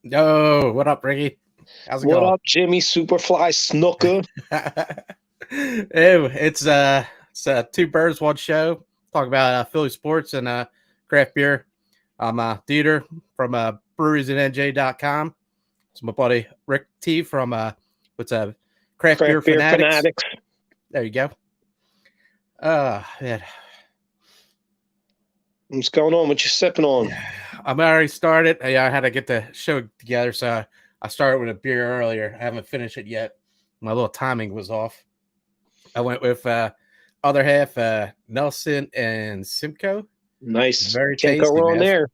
Yo, what up, Ricky? How's it What going? up, Jimmy Superfly Snooker? Hey, it's two birds, one show. Talk about Philly sports and craft beer. I'm DeeTer from breweries&nj.com. It's my buddy Rick T from what's Craft Beer Craft Beer Fanatics. Fanatics. There you go. Man, What's going on? What you sipping on? I'm already started. I had to get the show together, so I started with a beer earlier. I haven't finished it yet. My little timing was off. I went with other half Nelson and Simcoe. Nice. Very Can't go tasty, wrong man. there.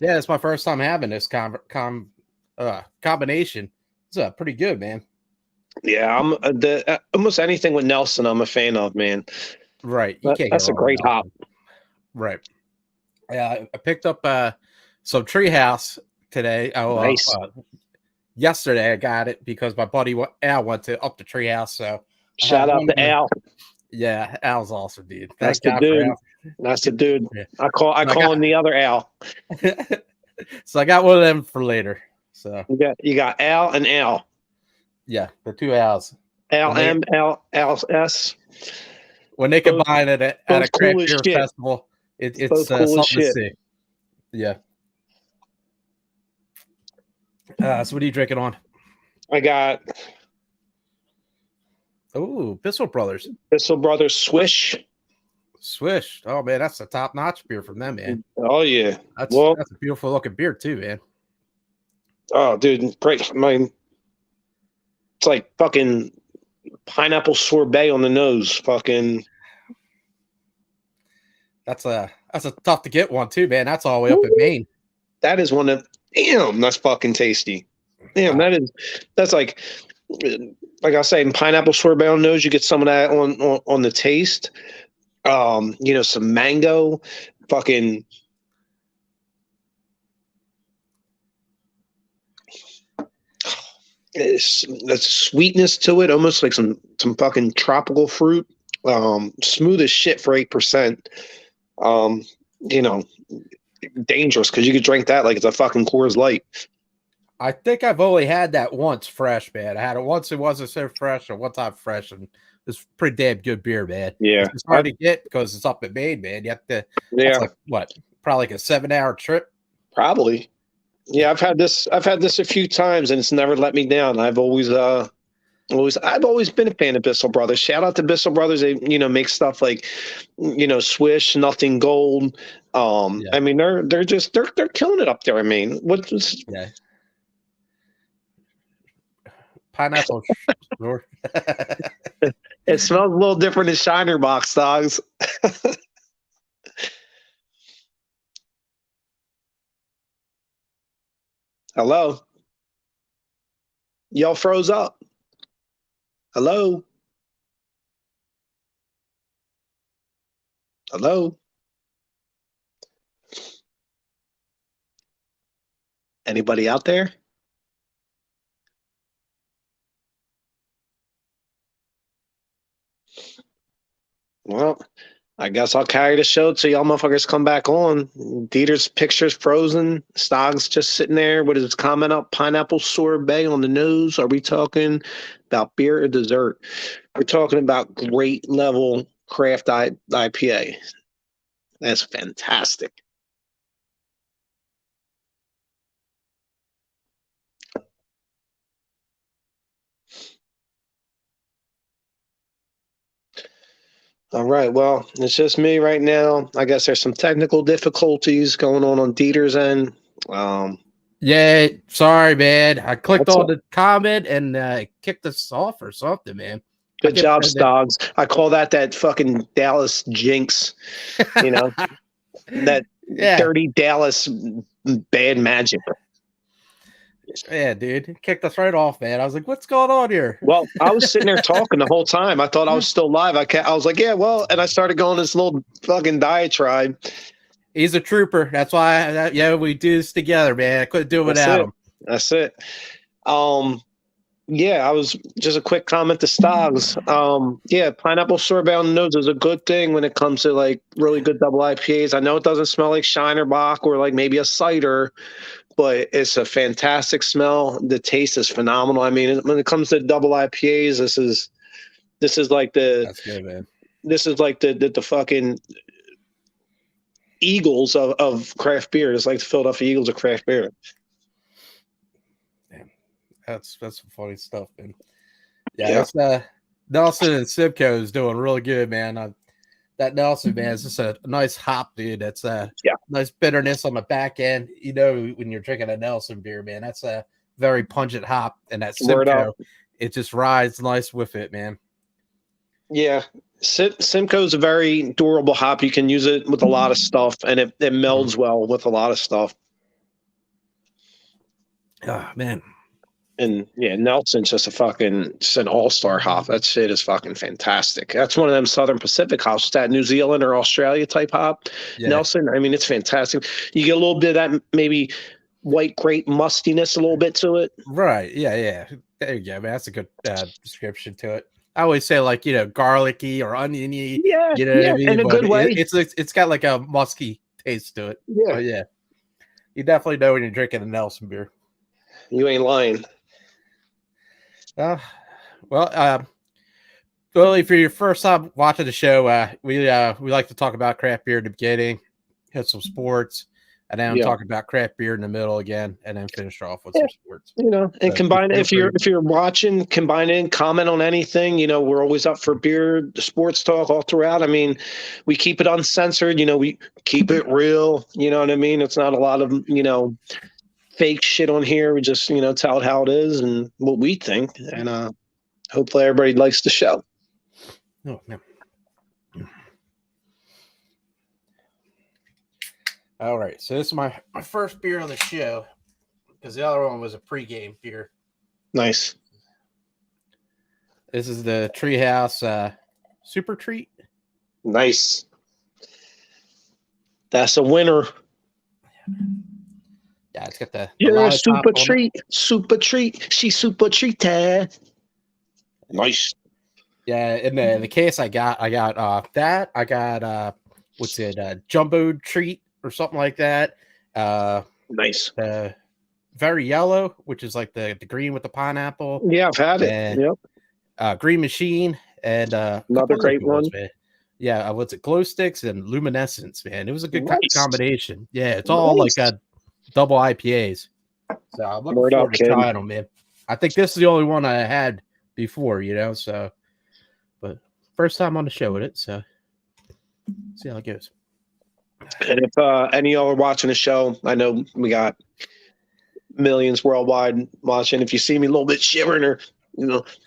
Yeah, it's my first time having this combination. It's pretty good, man. Yeah, I'm almost anything with Nelson I'm a fan of, man. Right. You can't That's go a wrong with great hop. Nelson. Right. Yeah, I picked up some Treehouse today. Nice. Yesterday I got it because my buddy Al went to up the Treehouse. So Shout out to Al. Yeah, Al's awesome, dude. That's the dude. That's the dude. Yeah. I call him the other Al. So I got one of them for later. So you got Al and Al. Yeah, the two Al's. Al M, Al S. When they combine it at a craft beer festival, it's cool something shit. to see. Yeah. So what are you drinking on? I got Bissell Brothers. Bissell Brothers Swish. Swish. Oh man, that's a top-notch beer from them, man. Oh yeah. That's a beautiful looking beer too, man. Oh dude, great. It's like fucking pineapple sorbet on the nose. Fucking. That's a tough to get one too, man. That's all the way up in Maine. That is one of damn. That's fucking tasty. Damn, that's like I say, in pineapple sorbet on the nose, you get some of that on the taste. Some mango, fucking. There's sweetness to it, almost like some fucking tropical fruit. Smooth as shit for 8%. Dangerous because you could drink that like it's a fucking Coors Light. I think I've only had that once fresh, man. I had it once; it wasn't so fresh, and one time fresh, and it's pretty damn good beer, man. Yeah, it's hard to get because it's up in Maine, man. You have to. Yeah, that's like what? Probably like a 7-hour trip. Probably. Yeah, I've had this a few times, and it's never let me down. I've always been a fan of Bissell Brothers. Shout out to Bissell Brothers. They make stuff like Swish, Nothing Gold. I mean they're killing it up there. I mean, Yeah. Pineapple. It smells a little different than Shiner Box, dogs. Hello? Y'all froze up. Hello? Hello? Anybody out there? Well, I guess I'll carry the show till y'all motherfuckers come back on. DeeTer's picture's frozen. Stogg's just sitting there with his comment up, pineapple sorbet on the nose. Are we talking about beer or dessert? We're talking about great level craft IPA. That's fantastic. All right. Well, it's just me right now. I guess there's some technical difficulties going on DeeTer's end. Yeah, sorry, man. I clicked on the comment and kicked us off or something, man. Good job, Stoggs. I call that fucking Dallas jinx. That dirty Dallas bad magic. Yeah, dude. It kicked us right off, man. I was like, what's going on here? Well, I was sitting there talking the whole time. I thought I was still live. I was like, yeah, well, and I started going this little fucking diatribe. He's a trooper. That's why, we do this together, man. I couldn't do it without him. That's it. Yeah, I was just a quick comment to Stoggs. Pineapple sorbet on the nose is a good thing when it comes to like really good double IPAs. I know it doesn't smell like Shiner Bock or like maybe a cider, but it's a fantastic smell. The taste is phenomenal. I mean, when it comes to double IPAs, this is like That's good, man. this is like the fucking Eagles of craft beer. It's like the Philadelphia Eagles of craft beer. Damn. That's some funny stuff, man. Yeah, it's Nelson and Simcoe is doing really good, man. That Nelson, man, is just a nice hop, dude. That's a nice bitterness on the back end. You know, when you're drinking a Nelson beer, man, that's a very pungent hop, and that Simcoe, it just rides nice with it, man. Yeah, Simcoe is a very durable hop. You can use it with a lot of stuff, and it melds well with a lot of stuff. Oh, man. And yeah, Nelson's just an all-star hop. That shit is fucking fantastic. That's one of them Southern Pacific hops, that New Zealand or Australia type hop. Yeah. Nelson, I mean, it's fantastic. You get a little bit of that maybe white grape mustiness, a little bit to it. Right. Yeah. There you go, man. That's a good description to it. I always say, like, you know, garlicky or oniony. Yeah. You know what I mean? In a good way. It's got like a musky taste to it. Yeah. But yeah. You definitely know when you're drinking a Nelson beer. You ain't lying. Well, if you're your first time watching the show, we like to talk about craft beer in the beginning, hit some sports, and then talk about craft beer in the middle again, and then finish off with some sports. You know, and combine it if you're watching, combine it, comment on anything. You know, we're always up for beer, sports talk all throughout. I mean, we keep it uncensored. You know, we keep it real. You know what I mean? It's not a lot of fake shit on here. We just tell it how it is and what we think, and hopefully everybody likes the show. Oh man. All right, so this is my first beer on the show because the other one was a pregame beer. Nice. This is the Treehouse Super Treat. Nice. That's a winner. Yeah, it's got the you're a super treat. Super treat. She's super treated. Nice. Yeah, in the case I got that. I got what's it? Jumbo treat or something like that. Nice. Very yellow, which is like the green with the pineapple. Yeah, I've had it. Yep. Green Machine and another great one. Man. Yeah, what's it? Glow Sticks and Luminescence, man. It was a good combination. Yeah, it's all like double IPAs. So I'm looking forward to trying them, man. I think this is the only one I had before, so but first time on the show with it, so see how it goes. And if any of y'all are watching the show, I know we got millions worldwide watching. If you see me a little bit shivering or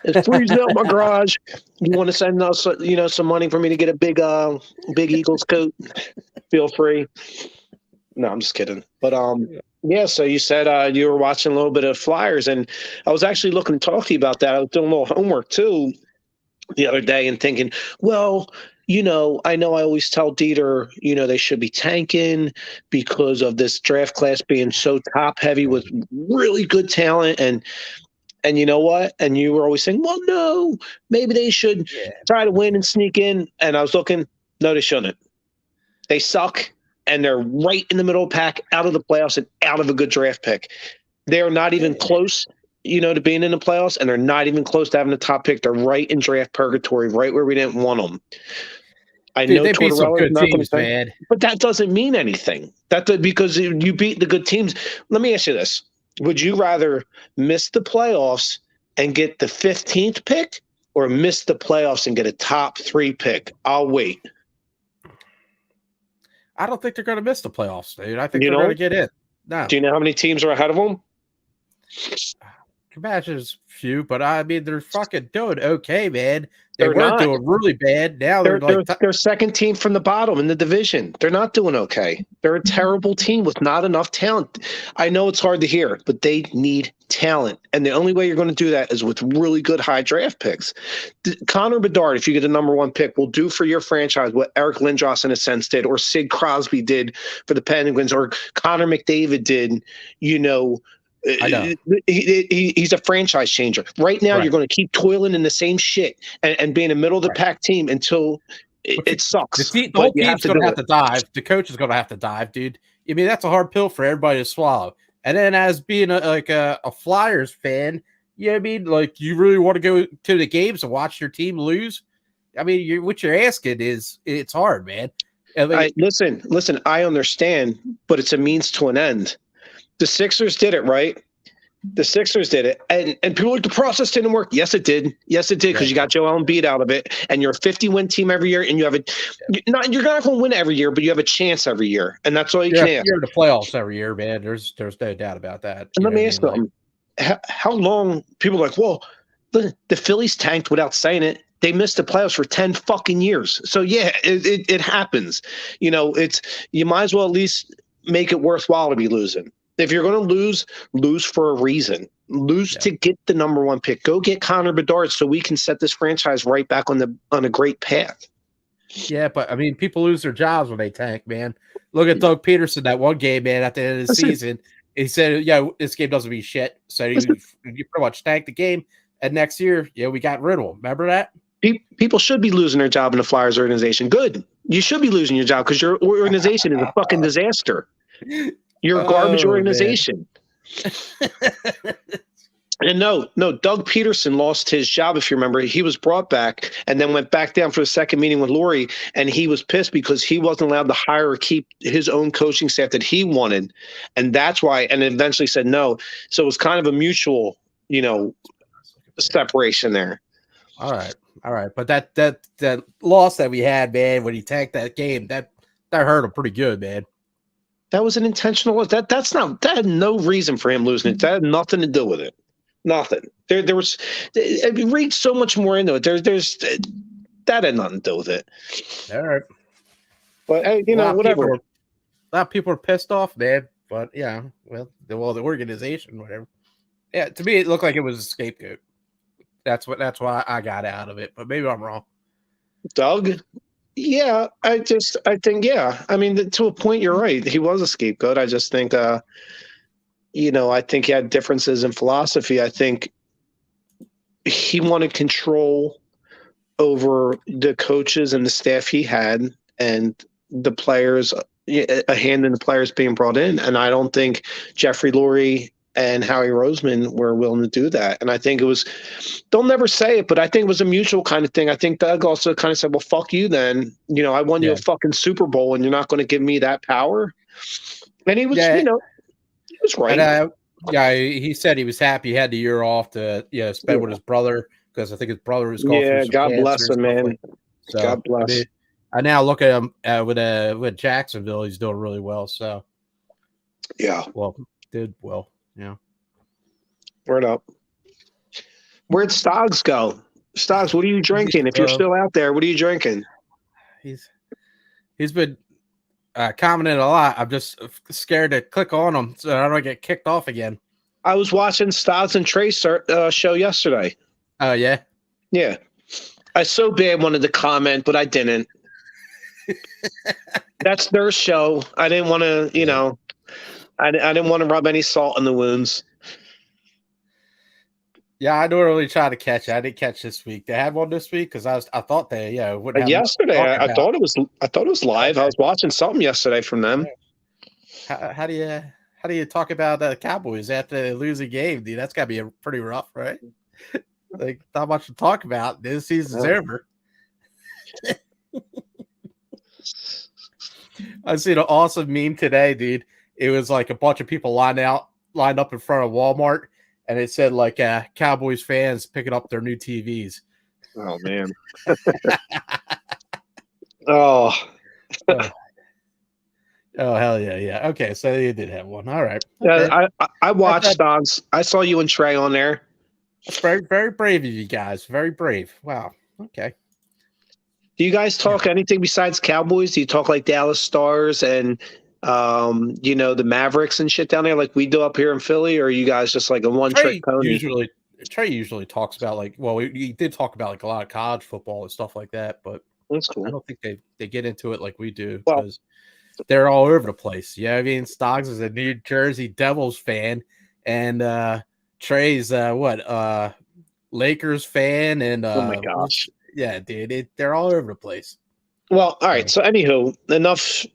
it's freezing out my garage, you want to send us some money for me to get a big Eagles coat, feel free. No, I'm just kidding. But so you said you were watching a little bit of Flyers, and I was actually looking to talk to you about that. I was doing a little homework too the other day and thinking, well, I know I always tell DeeTer, they should be tanking because of this draft class being so top heavy with really good talent, and you know what? And you were always saying, well, no, maybe they should try to win and sneak in. And I was looking, no, they shouldn't. They suck. And they're right in the middle of the pack, out of the playoffs and out of a good draft pick. They're not even close, to being in the playoffs, and they're not even close to having a top pick. They're right in draft purgatory, right where we didn't want them. I know Tortorella is not going to say, but that doesn't mean anything. Because you beat the good teams. Let me ask you this. Would you rather miss the playoffs and get the 15th pick or miss the playoffs and get a top 3 pick? I'll wait. I don't think they're going to miss the playoffs, dude. I think they're going to get in. No. Do you know how many teams are ahead of them? There's few, but I mean, they're fucking doing okay, man. They weren't doing really bad. Now they're second team from the bottom in the division. They're not doing okay. They're a terrible team with not enough talent. I know it's hard to hear, but they need talent. And the only way you're going to do that is with really good high draft picks. Connor Bedard, if you get a number 1 pick, will do for your franchise what Eric Lindros in a sense did, or Sid Crosby did for the Penguins, or Connor McDavid did, I know. He's a franchise changer. Right now, you're going to keep toiling in the same shit and being a middle of the pack team until it sucks. The whole team's going to have to dive. The coach is going to have to dive, dude. I mean, that's a hard pill for everybody to swallow. And then as being a Flyers fan, you know what I mean? Like, you really want to go to the games and watch your team lose? I mean, what you're asking is, it's hard, man. I mean, Listen, I understand, but it's a means to an end. The Sixers did it, right? The Sixers did it, and people are like, the process didn't work. Yes, it did. Yes, it did, because you got Joel Embiid out of it, and you're a 50-win team every year, and you have you're not going to win every year, but you have a chance every year, and that's all you can ask. You're in the playoffs every year, man. There's no doubt about that. And let me ask something: how long people are like, well, the Phillies tanked without saying it. They missed the playoffs for 10 fucking years. So yeah, it happens. You know, you might as well at least make it worthwhile to be losing. If you're going to lose for a reason. Lose to get the number 1 pick. Go get Connor Bedard so we can set this franchise right back on a great path. Yeah, but I mean, people lose their jobs when they tank, man. Look at Doug Peterson, that one game, man, at the end of the season. He said, yeah, this game doesn't mean shit. So you pretty much tanked the game. And next year, we got rid of him. Remember that? People should be losing their job in the Flyers organization. Good. You should be losing your job because your organization is a fucking disaster. You're a garbage organization. And no, Doug Peterson lost his job, if you remember. He was brought back and then went back down for a second meeting with Laurie, and he was pissed because he wasn't allowed to hire or keep his own coaching staff that he wanted. And that's why, and eventually said no. So it was kind of a mutual, separation there. All right. But that loss that we had, man, when he tanked that game, that hurt him pretty good, man. That was an intentional loss. That had no reason for him losing it. That had nothing to do with it. Nothing. There was. Read so much more into it. There's that had nothing to do with it. All right. But hey, whatever. A lot of people are pissed off, man. But yeah, the organization, whatever. Yeah, to me, it looked like it was a scapegoat. That's why I got out of it. But maybe I'm wrong. Doug. Yeah, I think, yeah. I mean, to a point, you're right. He was a scapegoat. I just think, I think he had differences in philosophy. I think he wanted control over the coaches and the staff he had and the players, a hand in the players being brought in. And I don't think Jeffrey Lurie and Howie Roseman were willing to do that. And I think it was, they'll never say it, but I think it was a mutual kind of thing. I think Doug also kind of said, well, fuck you then. I won you a fucking Super Bowl and you're not going to give me that power. And he was, he was right. And, he said he was happy he had the year off to spend with his brother, because I think his brother was going through some God cancer bless him, man. Like, so, God bless. I now look at him with Jacksonville. He's doing really well. So, did well. Yeah. Word up. Where'd Stoggs go? Stoggs, what are you drinking? If you're still out there, what are you drinking? He's been commenting a lot. I'm just scared to click on him so I don't get kicked off again. I was watching Stoggs and Trey's show yesterday. Oh, yeah? Yeah. I so bad wanted to comment, but I didn't. That's their show. I didn't want to, I didn't want to rub any salt in the wounds. Yeah, I normally try to catch it. I didn't catch this week. They had one this week because I thought they wouldn't have yesterday. I thought it was live. I was watching something yesterday from them. How do you talk about the Cowboys after they lose a game, dude? That's got to be pretty rough, right? Like, not much to talk about. This season's over. I seen an awesome meme today, dude. It was like a bunch of people lined up in front of Walmart, and it said like Cowboys fans picking up their new TVs. Oh man. Oh hell yeah. Okay, so you did have one. All right. Yeah, I watched Dogs. I saw you and Trey on there. That's very, very brave of you guys. Very brave. Wow. Okay. Do you guys talk anything besides Cowboys? Do you talk like Dallas Stars and the Mavericks and shit down there like we do up here in Philly, or are you guys just like a one-trick pony? Trey usually talks about we did talk about like a lot of college football and stuff like that, but that's cool. I don't think they get into it like we do because they're all over the place. Yeah, I mean, Stoggs is a New Jersey Devils fan, and Trey's Lakers fan, and oh my gosh, yeah, dude, they're all over the place. Well, all right. So, anywho, enough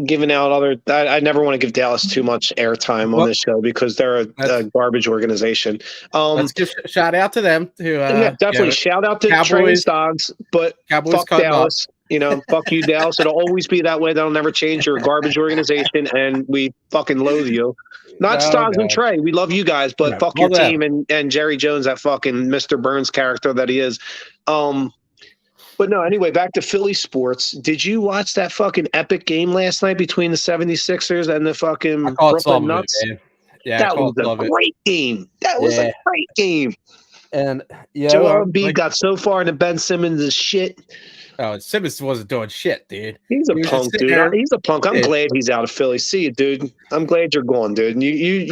giving out other. I never want to give Dallas too much airtime on Well, this show because they're a garbage organization. let's give shout out to them. Yeah, definitely. Shout out to Trey and Cowboys. Stoggs, but Cowboys fuck cutting up. Dallas. Fuck you, Dallas. It'll always be that way. That'll never change. You're a garbage organization, and we fucking loathe you. Not No, Stoggs and Trey. We love you guys, but no, fuck your team and Jerry Jones, that fucking Mr. Burns character that he is. But no, anyway, back to Philly sports. Did you watch that fucking epic game last night between the 76ers and the fucking Brooklyn Nuts? Yeah, that was a great game. That was a great game. And Joel Embiid got so far into Ben Simmons' shit. Oh, Simmons wasn't doing shit, dude. He's a punk, dude. He's a punk. I'm glad he's out of Philly. See you, dude. I'm glad you're gone, dude. You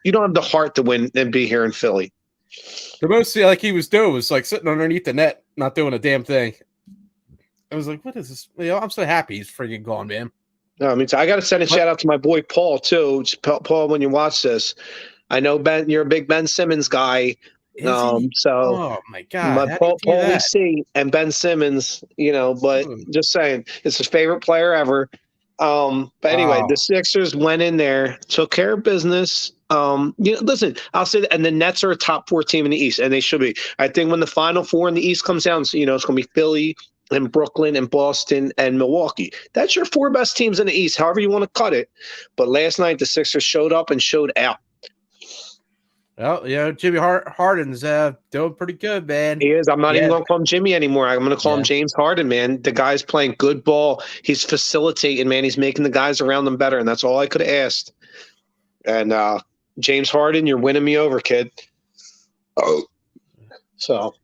don't have the heart to win and be here in Philly. The most like he was doing was like sitting underneath the net, not doing a damn thing. I was like, what is this? I'm so happy he's freaking gone, man. No, I mean, I got to send a shout out to my boy Paul too. Paul, when you watch this, I know Ben, you're a big Ben Simmons guy. So oh my god, my Paul EC and Ben Simmons, but just saying, it's his favorite player ever. But anyway, the Sixers went in there, took care of business. Listen, I'll say that, and the Nets are a top 4 team in the East, and they should be. I think when the Final 4 in the East comes down, it's going to be Philly and Brooklyn and Boston and Milwaukee. That's your 4 best teams in the East, however you want to cut it. But last night, the Sixers showed up and showed out. Well, Jimmy Harden's doing pretty good, man. He is. I'm not even going to call him Jimmy anymore. I'm going to call him James Harden, man. The guy's playing good ball. He's facilitating, man. He's making the guys around him better, and that's all I could have asked. And James Harden, you're winning me over, kid. Oh, so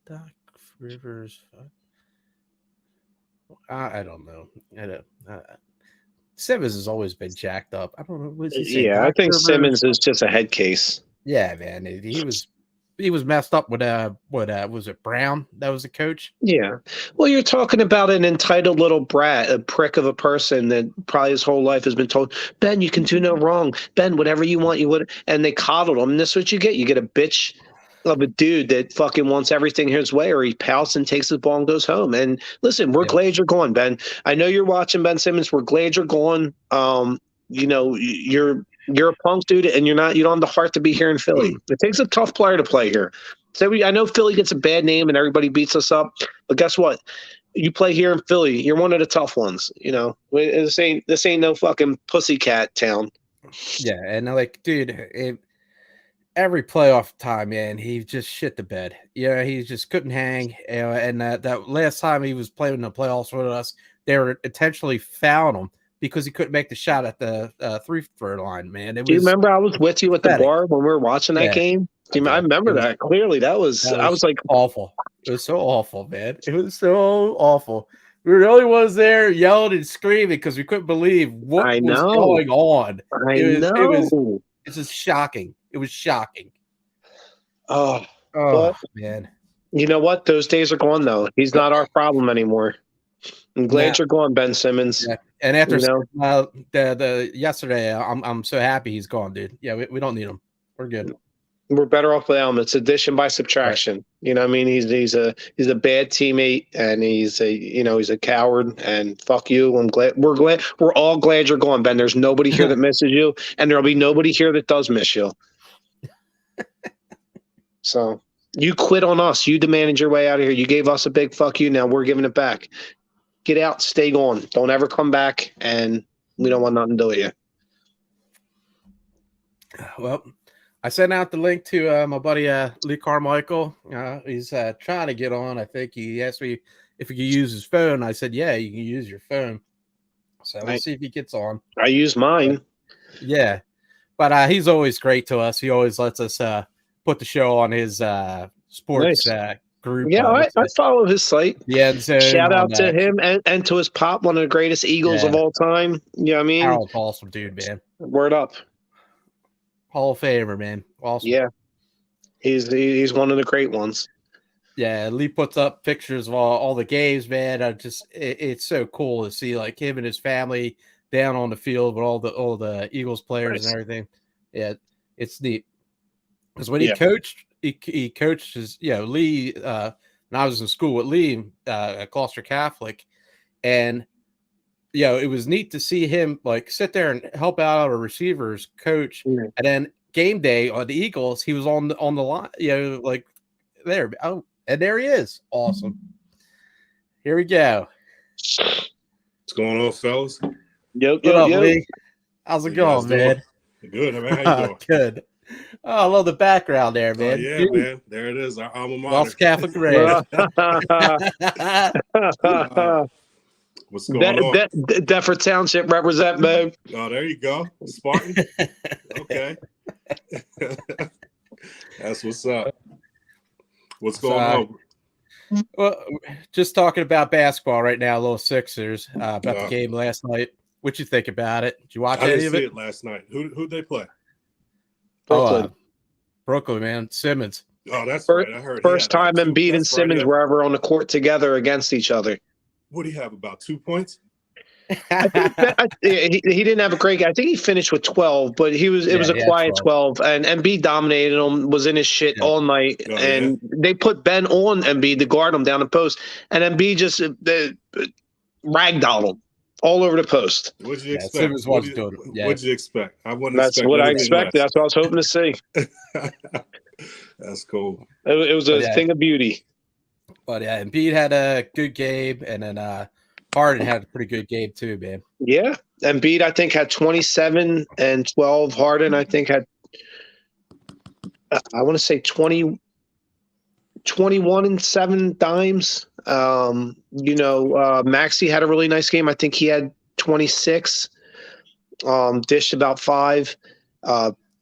Doc Rivers. I don't know. Simmons has always been jacked up. I don't know. I think Simmons is just a head case. Yeah, man. He was messed up with what was it, Brown? That was the coach. Yeah. Well, you're talking about an entitled little brat, a prick of a person that probably his whole life has been told, Ben, you can do no wrong. Ben, whatever you want, you would. And they coddled him. And this is what you get. You get a bitch of a dude that fucking wants everything his way, or he pouts and takes his ball and goes home. And listen, we're glad you're gone, Ben. I know you're watching Ben Simmons. We're glad you're gone. You're a punk dude, and you don't have the heart to be here in Philly. It takes a tough player to play here. So I know Philly gets a bad name and everybody beats us up, but guess what? You play here in Philly, you're one of the tough ones. This ain't no fucking pussycat town. Yeah, and like, dude, every playoff time, man, he just shit the bed. He just couldn't hang. And that last time he was playing in the playoffs with us, they were intentionally fouling him because he couldn't make the shot at the 3-throw line, man. Do you remember I was with you at the bar when we were watching that game? I remember that clearly. I was like, awful. It was so awful, man. It was so awful. We were the only ones there yelling and screaming because we couldn't believe what was going on. It's just shocking. It was shocking. Oh, man. You know what? Those days are gone, though. He's not our problem anymore. I'm glad you're gone, Ben Simmons. Yeah. And after the yesterday, I'm so happy he's gone, dude. Yeah, we don't need him. We're good. We're better off without him. It's addition by subtraction. Right. You know what I mean? He's a bad teammate, and he's a coward, and fuck you. We're all glad you're gone, Ben. There's nobody here that misses you, and there'll be nobody here that does miss you. So you quit on us. You demanded your way out of here. You gave us a big fuck you. Now we're giving it back. Get out, stay gone. Don't ever come back, and we don't want nothing to do with you. Well, I sent out the link to my buddy Lee Carmichael. He's trying to get on. I think he asked me if he could use his phone. I said, yeah, you can use your phone. So we'll see if he gets on. I use mine. Yeah. But he's always great to us. He always lets us put the show on his sports group. Yeah, I follow his site. Yeah. Shout out to him and to his pop, one of the greatest Eagles of all time. You know what I mean? Harold's awesome dude, man. Word up. Hall of Famer, man. Awesome. Yeah. He's one of the great ones. Yeah, Lee puts up pictures of all the games, man. It's so cool to see like him and his family down on the field with all the Eagles players and everything. Yeah, it's neat. Because when he coached his, Lee, when I was in school with Lee, at Gloucester Catholic, and it was neat to see him like sit there and help out a receivers coach, and then game day on the Eagles, he was on the line, like there. Oh, and there he is. Awesome. Here we go. What's going on, fellas? Yep. What up, Lee? How's it going, man? Good, man. How you doing? Good. Oh, I love the background there, man. Oh, yeah, man. There it is. Our alma mater. Welsh Catholic Red. What's going on? Deptford Township represent, man. Oh, there you go. Spartan. Okay. That's what's up. What's going on? Well, just talking about basketball right now, little Sixers, about the game last night. What you think about it? Did you watch any of it? I didn't see it last night. Who'd they play? Brooklyn. Brooklyn, man. Simmons. Oh, that's right. I heard. First time Embiid and Simmons were ever on the court together against each other. What do you have, about 2 points? He didn't have a great game. I think he finished with 12, but it was a quiet 12. And Embiid dominated him, was in his shit all night. They put Ben on Embiid to guard him down the post. And Embiid just ragdolled him all over the post. What'd you expect? What'd you expect? I wouldn't That's what I expected. That's what I was hoping to see. That's cool. It was a thing of beauty. But yeah, Embiid had a good game, and then Harden had a pretty good game too, man. Yeah, Embiid I think had 27 and 12. Harden I think had I want to say 21 and 7 dimes. Maxey had a really nice game. I think he had 26. Dished about 5.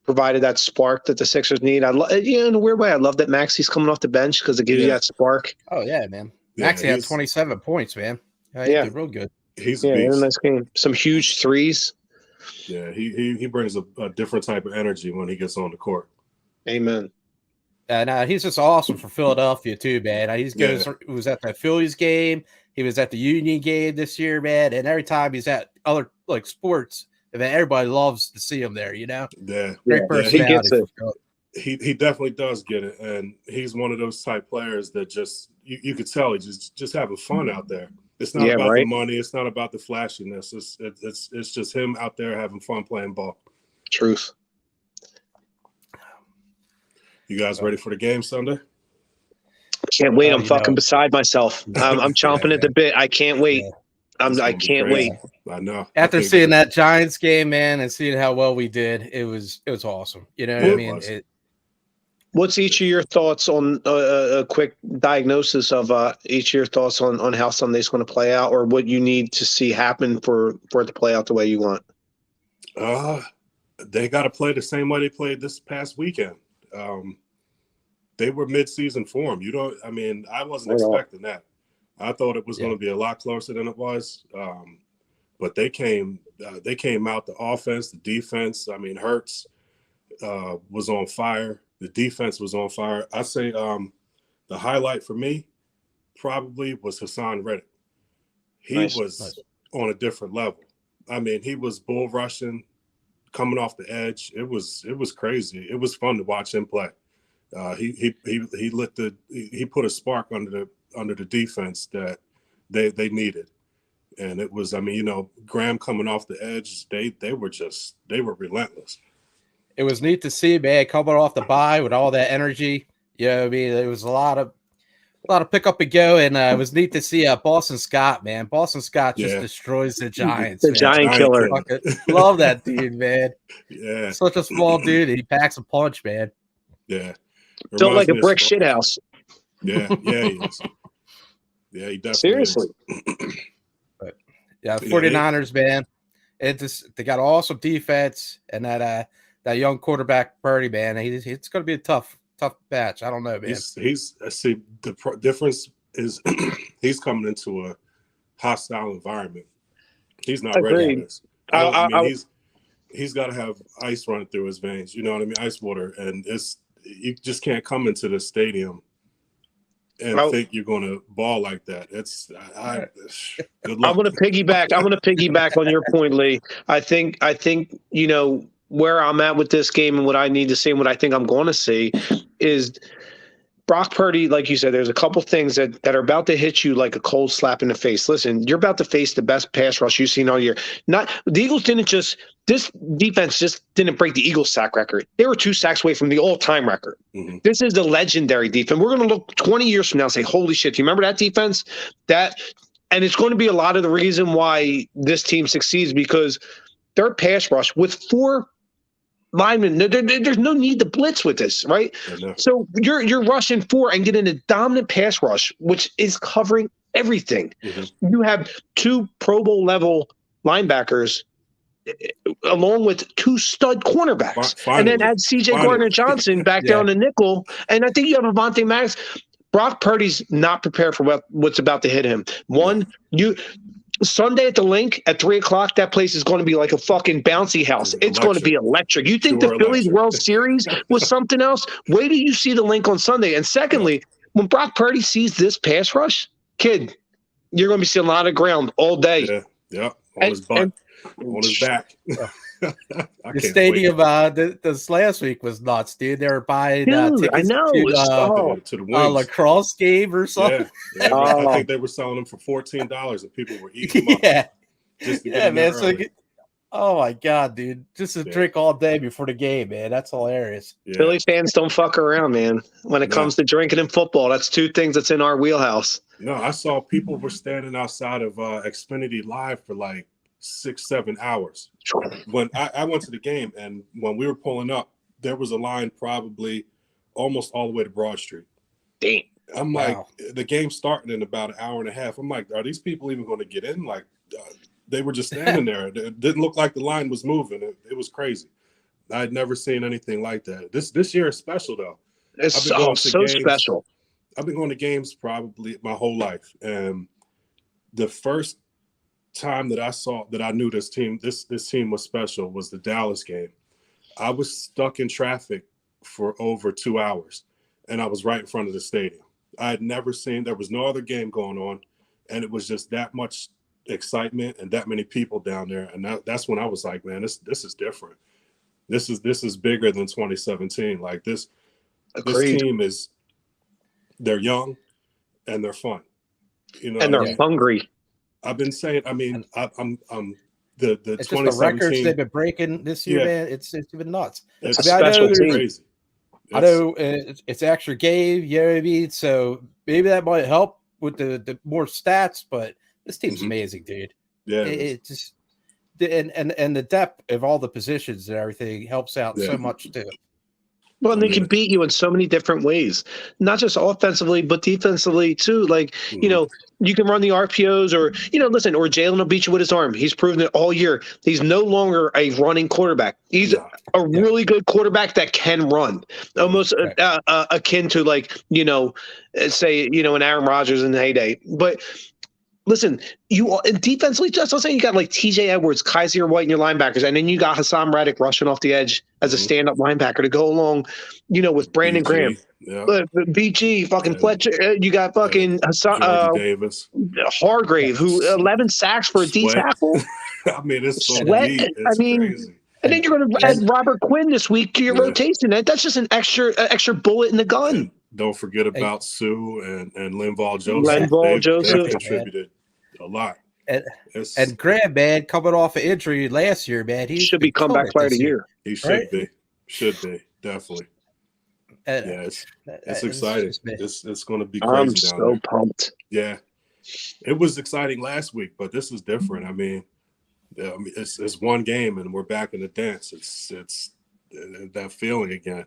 Provided that spark that the Sixers need. In a weird way, I love that Maxey's coming off the bench because it gives you that spark. Oh yeah, man. Maxey had 27 points, man. He did real good. He's a beast. A nice game. Some huge threes. Yeah, he brings a different type of energy when he gets on the court. Amen. And he's just awesome for Philadelphia too, man. He was at the Phillies game. He was at the Union game this year, man. And every time he's at other sports, and everybody loves to see him there, Yeah. Great personality. He gets it. He definitely does get it, and he's one of those type players that just you could tell he's just having fun out there. It's not about the money. It's not about the flashiness. It's just him out there having fun playing ball. Truth. You guys ready for the game Sunday? Can't wait. I'm fucking beside myself. I'm chomping at the bit. I can't wait. I can't wait. I know. After seeing that Giants game, man, and seeing how well we did, it was awesome. You know what I mean? What's each of your thoughts on a quick diagnosis of each of your thoughts on how Sunday's going to play out, or what you need to see happen for it to play out the way you want? They got to play the same way they played this past weekend. They were mid-season form. I wasn't expecting that. I thought it was going to be a lot closer than it was. But they came out, the offense, the defense. Hurts was on fire. The defense was on fire. I say the highlight for me probably was Hassan Reddick. He was on a different level. He was bull rushing, coming off the edge. It was crazy. It was fun to watch him play. He put a spark under the defense that they needed. And it was, Graham coming off the edge, they were relentless. It was neat to see, man, coming off the bye with all that energy. There was a lot of pick up and go, and it was neat to see Boston Scott, man. Boston Scott just destroys the Giants. The Giant killer. Love that dude, man. Yeah. Such a small dude. He packs a punch, man. Yeah. Built like a brick shithouse. Yeah, he is. Yeah, he definitely seriously. Is. But 49ers, man. They got awesome defense, and that young quarterback Purdy, man. It's going to be a tough match. I don't know, man. The difference is he's coming into a hostile environment. He's not ready for this. He's got to have ice running through his veins. You know what I mean? Ice water, and you just can't come into the stadium and think you're going to ball like that. Good luck. I'm going to piggyback on your point, Lee. I think where I'm at with this game and what I need to see and what I think I'm going to see is Brock Purdy, like you said, there's a couple things that are about to hit you like a cold slap in the face. Listen, you're about to face the best pass rush you've seen all year. Not the Eagles this defense just didn't break the Eagles sack record. They were 2 sacks away from the all-time record. Mm-hmm. This is the legendary defense. We're going to look 20 years from now and say, holy shit, do you remember that defense? And it's going to be a lot of the reason why this team succeeds, because their pass rush with 4 linemen, there's no need to blitz with this, right? So you're rushing 4 and getting a dominant pass rush, which is covering everything. Mm-hmm. You have 2 Pro Bowl level linebackers along with 2 stud cornerbacks. Finally. And then add C.J. Gardner-Johnson back down to nickel. And I think you have Avonte Maddox. Brock Purdy's not prepared for what's about to hit him. Sunday at the Link at 3:00, that place is going to be like a fucking bouncy house. It's going to be electric. You think the Phillies World Series was something else? Wait till you see the Link on Sunday. And secondly, when Brock Purdy sees this pass rush, kid, you're going to be seeing a lot of ground all day. Yeah. On his butt, on his back. The stadium this last week was nuts, dude. They were buying tickets to the lacrosse game or something. Yeah. I think they were selling them for $14 and people were eating them up. Just to get man. So oh my god, dude! Just a drink all day before the game, man. That's hilarious. Yeah. Philly fans don't fuck around, man. When it comes to drinking and football, that's 2 things that's in our wheelhouse. No, I saw people were standing outside of Xfinity Live for like 6-7 hours. When I went to the game, and when we were pulling up, there was a line probably almost all the way to Broad Street. Damn. I'm like, the game's starting in about an hour and a half. I'm like, are these people even going to get in? Like, they were just standing there. It didn't look like the line was moving. It was crazy. I'd never seen anything like that. This year is special, though. It's so special. I've been going to games probably my whole life, and the first time that I knew this team was special was the Dallas game. I was stuck in traffic for over 2 hours, and I was right in front of the stadium. I had never seen, there was no other game going on, and it was just that much excitement and that many people down there. And that's when I was like, man, this is different. This is bigger than 2017. Like this team they're young and they're fun. You know, and they're hungry. I've been saying, I mean, I'm the it's 2017 just the records they've been breaking this year, man. It's been nuts. It's crazy. I know it's extra game, you know what I mean? So maybe that might help with the more stats, but this team's amazing, dude. Yeah, it just and the depth of all the positions and everything helps out so much too. Well, and they can beat you in so many different ways, not just offensively, but defensively too. Like, you know, you can run the RPOs or Jalen will beat you with his arm. He's proven it all year. He's no longer a running quarterback. He's a really good quarterback that can run, almost akin to say, an Aaron Rodgers in the heyday. But listen, defensively, just let's say you got like T.J. Edwards, Kaiser White, and your linebackers, and then you got Hassan Reddick rushing off the edge as a stand-up linebacker to go along, with Brandon Graham, BG, fucking Fletcher. You got fucking Hassan Davis, Hargrave, who 11 sacks for a D tackle. I mean, it's so deep. It's crazy. And then you're going to add Robert Quinn this week to your rotation. That's just an extra bullet in the gun. And don't forget about Sue and Linval Joseph. They've contributed a lot. And Graham, man, coming off an injury last year, man, he should be comeback player of the year. He should be. Should be, definitely. It's exciting. It's going to be crazy. I'm so pumped. Yeah. It was exciting last week, but this is different. I mean, it's one game and we're back in the dance. It's that feeling again.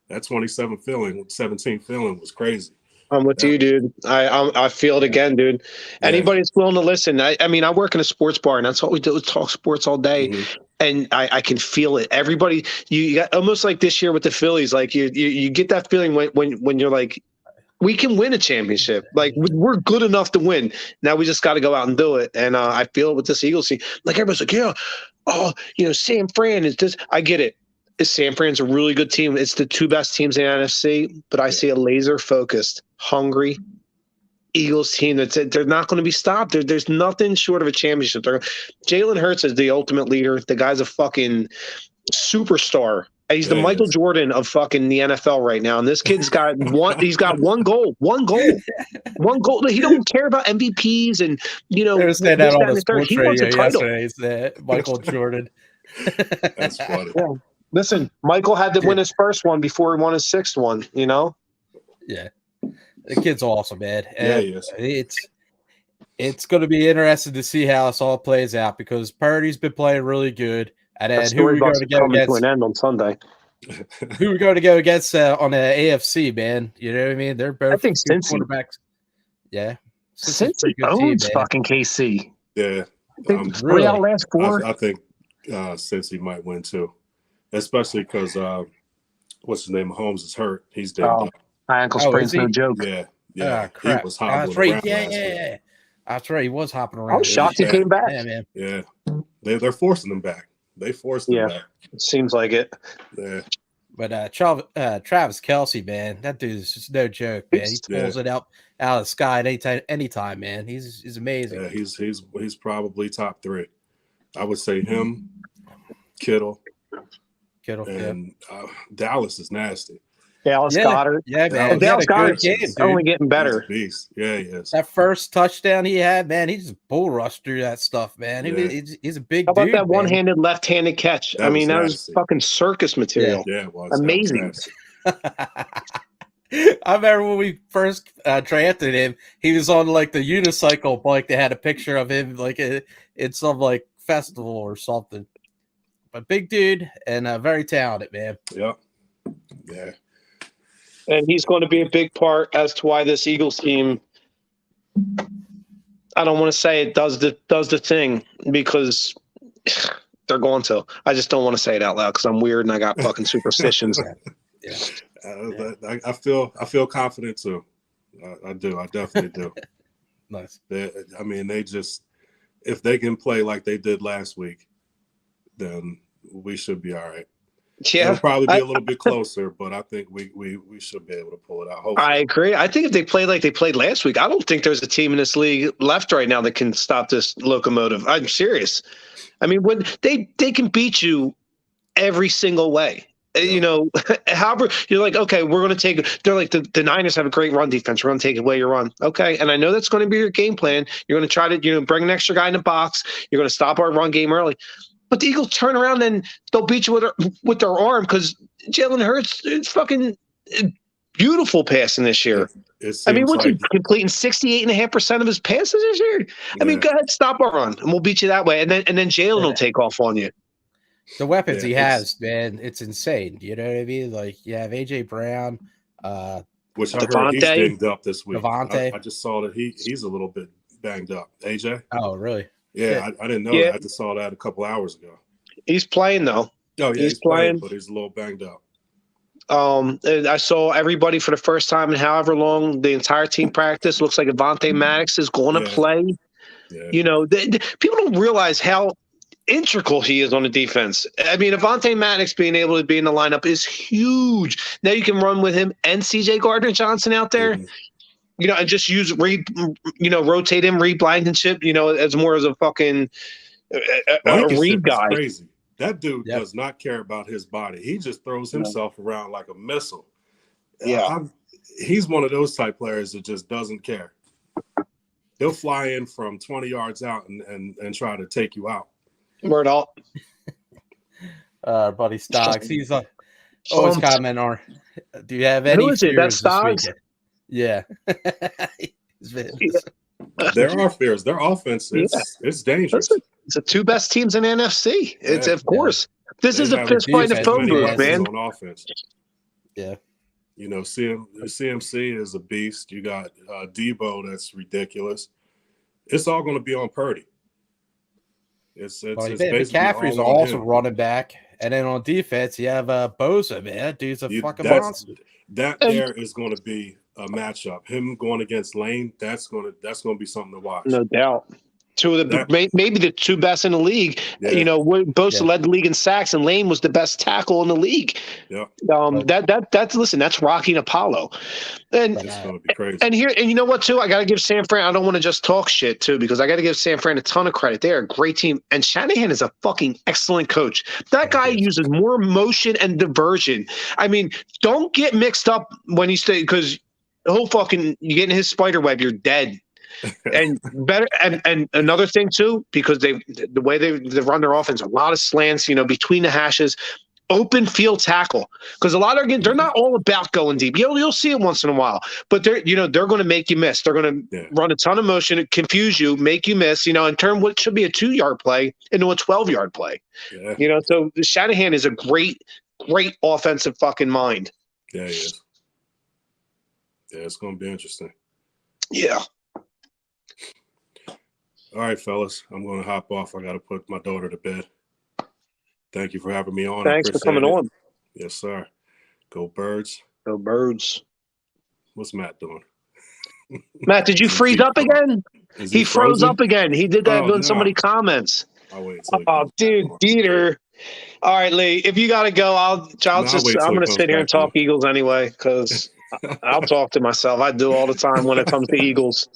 That 17 feeling was crazy. I'm with you, dude. I feel it again, dude. Anybody that's willing to listen. I mean, I work in a sports bar, and that's what we do. We talk sports all day, and I can feel it. Everybody, you got almost like this year with the Phillies. Like you get that feeling when you're like, we can win a championship. Like we're good enough to win. Now we just got to go out and do it. And I feel it with this Eagles team. Like everybody's like, San Fran is just. I get it. San Fran's a really good team. It's the 2 best teams in the NFC, but I see a laser-focused, hungry Eagles team they're not going to be stopped. There's nothing short of a championship. Jalen Hurts is the ultimate leader. The guy's a fucking superstar He's the Michael Jordan of fucking the NFL right now, and this kid's got one. He's got one goal. He don't care about MVPs and they were saying that on the sports he wants a radio title. yesterday. That Michael Jordan. That's funny. Yeah. Listen, Michael had to win his first one before he won his sixth one. You know. Yeah, the kid's awesome, man. Yeah, he is. It's going to be interesting to see how this all plays out because Purdy's been playing really good. And then who are we going to go against? To an end on Sunday. Who are we going to go against on the AFC, man? You know what I mean? They're both good quarterbacks. Yeah. Cincy owns fucking KC. Yeah. Really? Last 4. I think Cincy might win too, especially because what's his name? Mahomes is hurt. He's dead. My ankle sprain's no joke. Yeah. Crap. He was hobbling that's right. around Yeah. That's right. He was hopping around. I was shocked he came back. Yeah, man. Yeah. They're forcing him back. They forced him back. It seems like it. Yeah. But Travis Kelce, man, that dude's just no joke, man. He pulls it out of the sky at anytime, man. He's amazing. Yeah, he's probably top 3. I would say him, Kittle, and Dallas is nasty. Dallas Goedert. Yeah, man. Dallas Goedert's only getting better. Beast. Yeah, he is. That first touchdown he had, man, he just bull rushed through that stuff, man. He's a big dude. How about that one-handed, left-handed catch? That was fucking circus material. Yeah, it was. Amazing. I remember when we first drafted him, he was on like the unicycle bike. They had a picture of him like in some like festival or something. But big dude and very talented, man. Yep. Yeah. And he's going to be a big part as to why this Eagles team, I don't want to say it does the thing because they're going to. I just don't want to say it out loud because I'm weird and I got fucking superstitions. I feel confident too. I do. I definitely do. Nice. They just, if they can play like they did last week, then we should be all right. Yeah, it'll probably be a little bit closer, but I think we should be able to pull it out. Hopefully. I agree. I think if they play like they played last week, I don't think there's a team in this league left right now that can stop this locomotive. I'm serious. I mean, when they can beat you every single way. Yeah. You know, however, you're like, okay, we're going to take. They're like the Niners have a great run defense. We're going to take away your run, okay? And I know that's going to be your game plan. You're going to try to bring an extra guy in the box. You're going to stop our run game early. But the Eagles turn around and they'll beat you with their arm because Jalen Hurts is fucking beautiful passing this year. I mean, what's he completing 68.5% of his passes this year? I mean, go ahead, stop our run, and we'll beat you that way. And then Jalen will take off on you. The weapons he has, man, it's insane. You know what I mean? Like you have AJ Brown, which I heard he's banged up this week. Devontae. I just saw that he's a little bit banged up. AJ. Oh, really? Yeah, I didn't know that. I just saw that a couple hours ago. He's playing though. Oh, yeah, he's playing, but he's a little banged up. I saw everybody for the first time in however long the entire team practice. Looks like Avonte Maddox is going to play. Yeah. You know, people don't realize how integral he is on the defense. I mean, Avonte Maddox being able to be in the lineup is huge. Now you can run with him and C.J. Gardner-Johnson out there. Mm-hmm. You know, and just use rotate him, Reed Blankenship, as more as a fucking Reed guy. Crazy. That dude does not care about his body. He just throws himself around like a missile. Yeah. He's one of those type players that just doesn't care. He'll fly in from 20 yards out and try to take you out. Word up. Buddy Stoggs. He's always commenting on. Do you have any? Who is it? That's Stoggs? Yeah. There are fears. Their offense it's dangerous. It's the two best teams in NFC. It's of course. This is a fist fight in the phone booth, man. On offense. Yeah. CMC is a beast. You got Debo that's ridiculous. It's all going to be on Purdy. It's McCaffrey's also running back. And then on defense, you have Bosa, man. That dude's a fucking monster. That there is going to be a matchup. Him going against Lane, that's going to be something to watch. No doubt. Two of the maybe the two best in the league. Yeah. You know, Bosa led the league in sacks, and Lane was the best tackle in the league. Yeah. That's Rocky and Apollo, and it's gonna be crazy. And you know what too? I got to give San Fran. I don't want to just talk shit too, because I got to give San Fran a ton of credit. They're a great team, and Shanahan is a fucking excellent coach. That guy uses more motion and diversion. I mean, don't get mixed up when you say, because you get in his spider web, you're dead. And better, and another thing too, because the way they run their offense, a lot of slants, you know, between the hashes, open field tackle, because a lot of they're not all about going deep. You'll see it once in a while, but they're going to make you miss. They're going to run a ton of motion, confuse you, make you miss. You know, and turn what should be a 2-yard play into a 12-yard play. Yeah. You know, so Shanahan is a great offensive fucking mind. Yeah, he is. Yeah, it's going to be interesting. Yeah. All right, fellas, I'm going to hop off. I got to put my daughter to bed. Thank you for having me on. Thanks for coming on. Yes, sir. Go Birds. Go Birds. What's Matt doing? Matt, did you freeze up again? He froze up again. He did that when somebody comments. I'll wait. Dude, DeeTer. All right, Lee. If you got to go, I'm going to sit here and talk Eagles anyway, because I'll talk to myself. I do all the time when it comes to Eagles.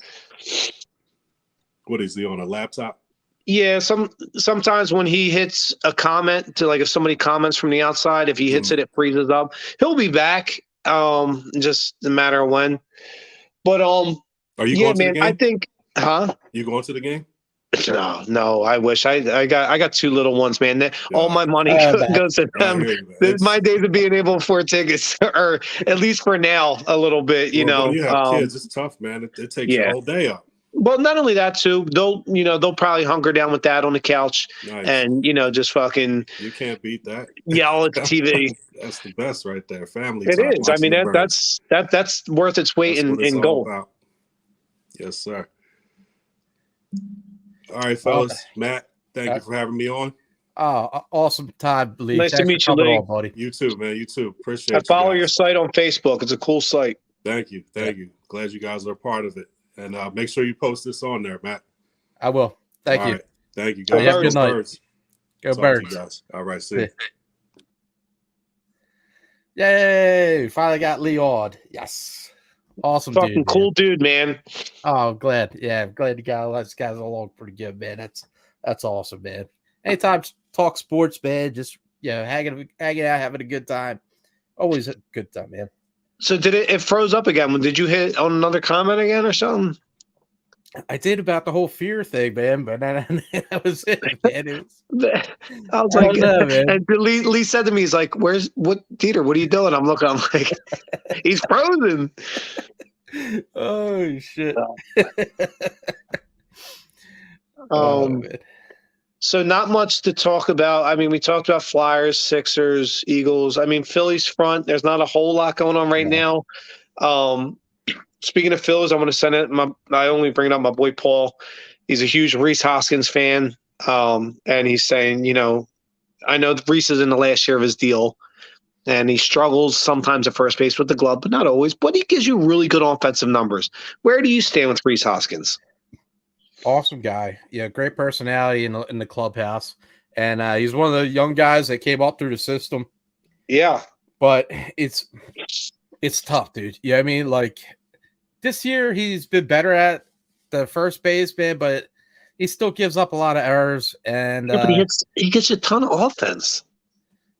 What is he on a laptop? Yeah, sometimes when he hits a comment to, like, if somebody comments from the outside, if he hits it, it freezes up. He'll be back. Just a matter of when. But are you going to the game? I think, You going to the game? No. I wish I got 2 little ones, man. All my money goes to them. My days of being able to afford tickets, or at least for now, a little bit. You know, when you have kids, it's tough, man. It takes your whole day up. Well, not only that too, they'll probably hunker down with Dad on the couch, and just fucking. You can't beat that. Yell at the TV. That's the best right there, family. It is. I mean, that's worth its weight in gold. Yes, sir. All right, fellas. Matt, thank you for having me on. Oh, awesome time, Lee. Nice to meet you, Lee. On, buddy. You too, man. You too. Appreciate it. I follow your site on Facebook. It's a cool site. Thank you. Glad you guys are a part of it. And make sure you post this on there, Matt. I will. Thank you. Right. Thank you, guys. Good night. Go Birds. Guys. All right, see you. Yay! Finally got Lee on. Yes. Awesome fucking dude. Cool dude, man. Oh, glad. Yeah, glad you got these guys along pretty good, man. That's awesome, man. Anytime talk sports, man, just hanging out, having a good time. Always a good time, man. So it froze up again? Did you hit on another comment again or something? I did about the whole fear thing, man, but that was it, man. I was like, and Lee said to me, he's like, DeeTer, what are you doing? I'm looking, I'm like, he's frozen. Oh, shit. So not much to talk about. I mean, we talked about Flyers, Sixers, Eagles. I mean, Phillies front, there's not a whole lot going on right now. Speaking of Phillies, I'm going to send it. I only bring it up my boy Paul. He's a huge Rhys Hoskins fan, and he's saying, I know Rhys is in the last year of his deal, and he struggles sometimes at first base with the glove, but not always. But he gives you really good offensive numbers. Where do you stand with Rhys Hoskins? Awesome guy. Yeah, great personality in the clubhouse, and he's one of the young guys that came up through the system. Yeah, but it's tough, dude. Yeah, I mean, like. This year, he's been better at the first baseman, but he still gives up a lot of errors. And but he gets a ton of offense.